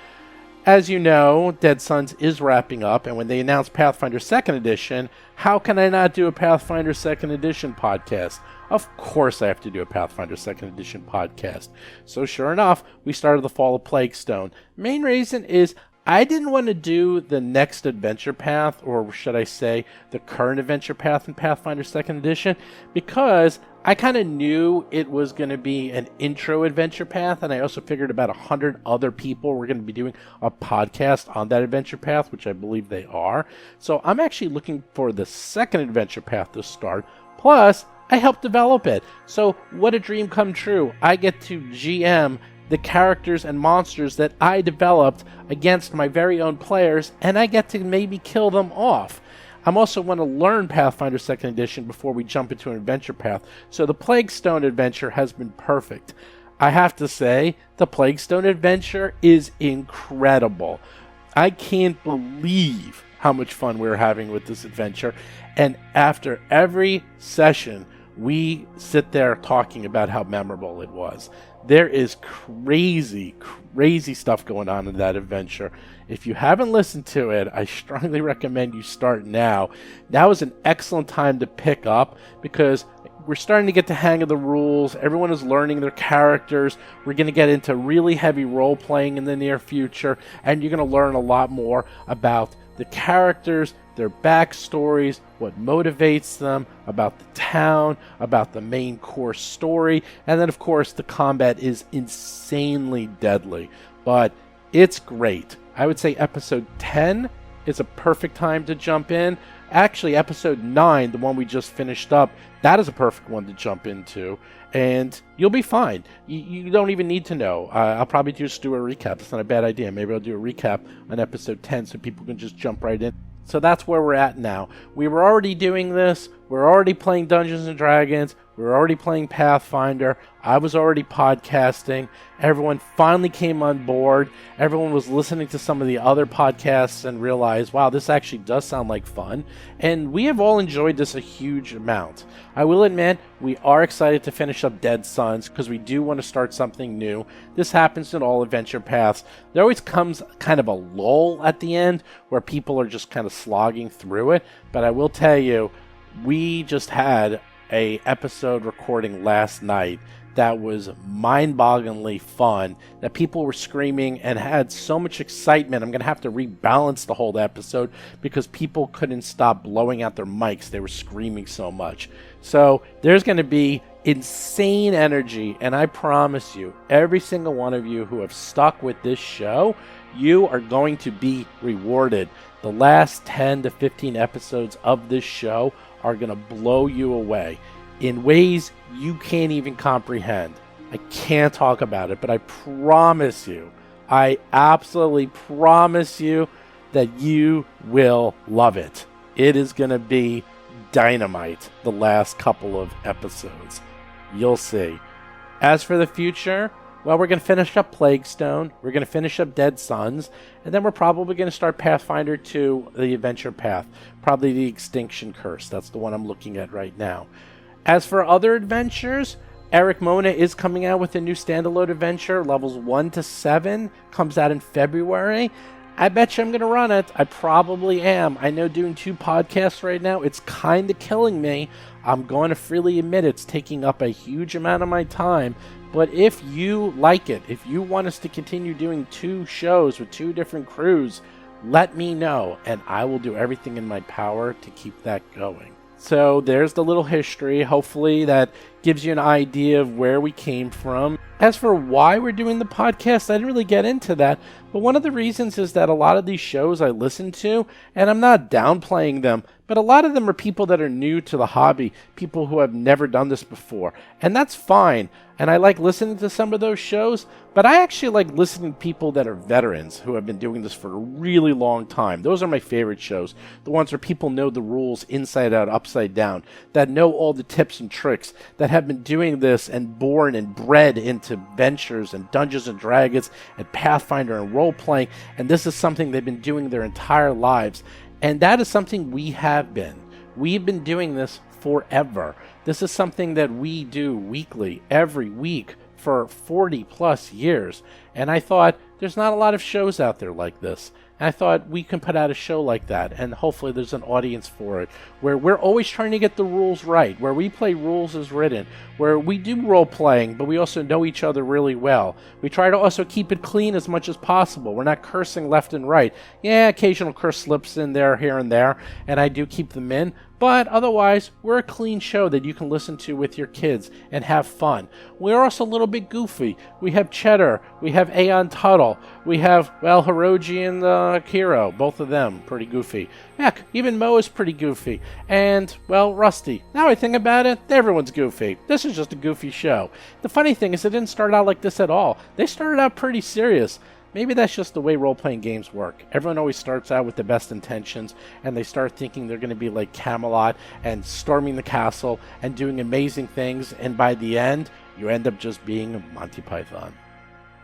As you know, Dead Suns is wrapping up, and when they announced Pathfinder 2nd Edition, how can I not do a Pathfinder 2nd Edition podcast? Of course I have to do a Pathfinder 2nd Edition podcast. So sure enough, we started the Fall of Plaguestone. Main reason is I didn't want to do the next adventure path, or should I say the current adventure path in Pathfinder 2nd Edition, because I kind of knew it was going to be an intro adventure path, and I also figured about 100 other people were going to be doing a podcast on that adventure path, which I believe they are. So I'm actually looking for the second adventure path to start. Plus, I helped develop it. So what a dream come true. I get to GM the characters and monsters that I developed against my very own players, and I get to maybe kill them off. I'm also want to learn Pathfinder 2nd Edition before we jump into an adventure path, so the Plaguestone adventure has been perfect. I have to say, the Plaguestone adventure is incredible. I can't believe how much fun we're having with this adventure, and after every session, we sit there talking about how memorable it was. There is crazy stuff going on in that adventure. If you haven't listened to it, I strongly recommend you start now. Now is an excellent time to pick up because we're starting to get the hang of the rules. Everyone is learning their characters. We're going to get into really heavy role-playing in the near future, and you're going to learn a lot more about the characters, their backstories, what motivates them, about the town, about the main core story, and then of course the combat is insanely deadly, but it's great. I would say episode 10 is a perfect time to jump in. Actually, episode 9, the one we just finished up, that is a perfect one to jump into, and you'll be fine. You don't even need to know. I'll probably just do a recap. It's not a bad idea. Maybe I'll do a recap on episode 10 so people can just jump right in. So that's where we're at now. We were already doing this. We're already playing Dungeons & Dragons. We were already playing Pathfinder. I was already podcasting. Everyone finally came on board. Everyone was listening to some of the other podcasts and realized, wow, this actually does sound like fun. And we have all enjoyed this a huge amount. I will admit, we are excited to finish up Dead Suns because we do want to start something new. This happens in all adventure paths. There always comes kind of a lull at the end where people are just kind of slogging through it. But I will tell you, we just had a episode recording last night that was mind-bogglingly fun, that people were screaming and had so much excitement. I'm going to have to rebalance the whole episode because people couldn't stop blowing out their mics. They were screaming so much. So there's going to be insane energy, and I promise you, every single one of you who have stuck with this show, you are going to be rewarded. The last 10 to 15 episodes of this show are going to blow you away in ways you can't even comprehend. I can't talk about it, but I promise you, I absolutely promise you that you will love it. It is going to be dynamite the last couple of episodes. You'll see. As for the future, well, we're going to finish up Plaguestone, we're going to finish up Dead Suns, and then we're probably going to start Pathfinder 2, the Adventure Path, probably the Extinction Curse. That's the one I'm looking at right now. As for other adventures, Eric Mona is coming out with a new standalone adventure, levels 1 to 7, comes out in February. I bet you I'm going to run it. I probably am. I know doing 2 podcasts right now, it's kind of killing me. I'm going to freely admit it's taking up a huge amount of my time. But if you like it, if you want us to continue doing 2 shows with 2 different crews, let me know, and I will do everything in my power to keep that going. So there's the little history. Hopefully that gives you an idea of where we came from. As for why we're doing the podcast, I didn't really get into that. But one of the reasons is that a lot of these shows I listen to, and I'm not downplaying them, but a lot of them are people that are new to the hobby, people who have never done this before. And that's fine. And I like listening to some of those shows, but I actually like listening to people that are veterans who have been doing this for a really long time. Those are my favorite shows. The ones where people know the rules inside out, upside down, that know all the tips and tricks, that have been doing this and born and bred into ventures and Dungeons and Dragons and Pathfinder and role-playing, and this is something they've been doing their entire lives. And that is something we have been. We've been doing this forever. This is something that we do weekly, every week, for 40 plus years. And I thought There's not a lot of shows out there like this. And I thought we can put out a show like that, and hopefully there's an audience for it, where we're always trying to get the rules right, where we play rules as written, where we do role-playing, but we also know each other really well. We try to also keep it clean as much as possible. We're not cursing left and right. Yeah, occasional curse slips in there, here and there, and I do keep them in. But otherwise, we're a clean show that you can listen to with your kids and have fun. We're also a little bit goofy. We have Cheddar, we have Aeon Tuttle, we have, well, Hiroji and Kiro, both of them pretty goofy. Heck, even Mo is pretty goofy. And, well, Rusty. Now I think about it, everyone's goofy. This is just a goofy show. The funny thing is it didn't start out like this at all. They started out pretty serious. Maybe that's just the way role-playing games work. Everyone always starts out with the best intentions, and they start thinking they're going to be like Camelot and storming the castle and doing amazing things, and by the end, you end up just being Monty Python.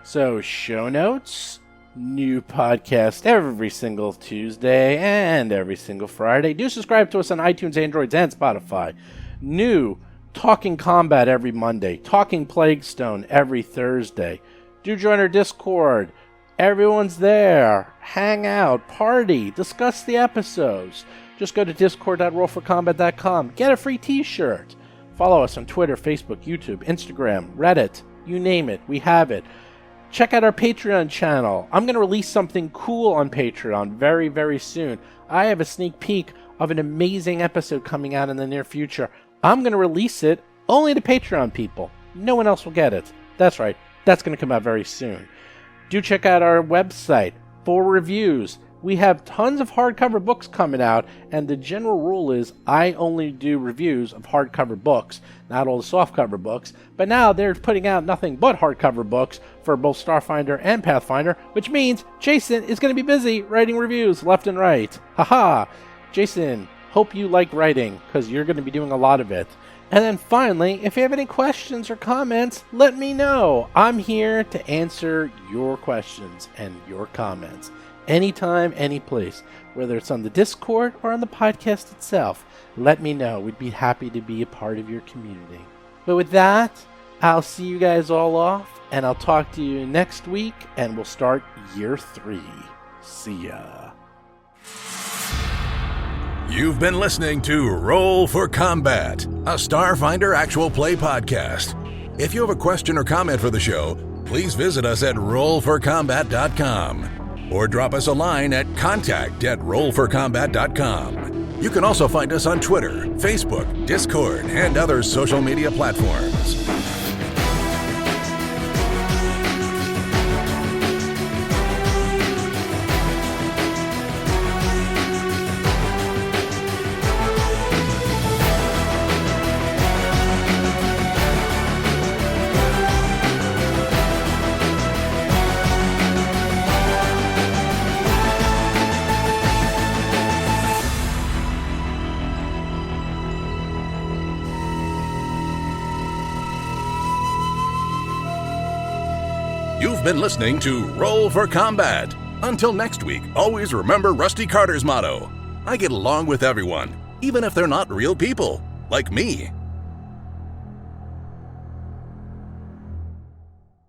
So, show notes, new podcast every single Tuesday and every single Friday. Do subscribe to us on iTunes, Androids, and Spotify. New Talking Combat every Monday. Talking Plaguestone every Thursday. Do join our Discord. Everyone's there. Hang out, party, discuss the episodes. Just go to discord.rollforcombat.com. Get a free t-shirt. Follow us on Twitter, Facebook, YouTube, Instagram, Reddit. You name it, we have it. Check out our Patreon channel. I'm going to release something cool on Patreon very, very soon. I have a sneak peek of an amazing episode coming out in the near future. I'm going to release it only to Patreon people. No one else will get it. That's right. That's going to come out very soon. Do check out our website for reviews. We have tons of hardcover books coming out, and the general rule is I only do reviews of hardcover books, not all the softcover books. But now they're putting out nothing but hardcover books for both Starfinder and Pathfinder, which means Jason is going to be busy writing reviews left and right. Haha! Jason, hope you like writing, because you're going to be doing a lot of it. And then finally, if you have any questions or comments, let me know. I'm here to answer your questions and your comments. Anytime, any place. Whether it's on the Discord or on the podcast itself. Let me know. We'd be happy to be a part of your community. But with that, I'll see you guys all off, and I'll talk to you next week, and we'll start year 3. See ya. You've been listening to Roll for Combat, a Starfinder actual play podcast. If you have a question or comment for the show, please visit us at rollforcombat.com or drop us a line at contact@rollforcombat.com. You can also find us on Twitter, Facebook, Discord, and other social media platforms. You've been listening to Roll for Combat. Until next week, always remember Rusty Carter's motto: I get along with everyone, even if they're not real people, like me.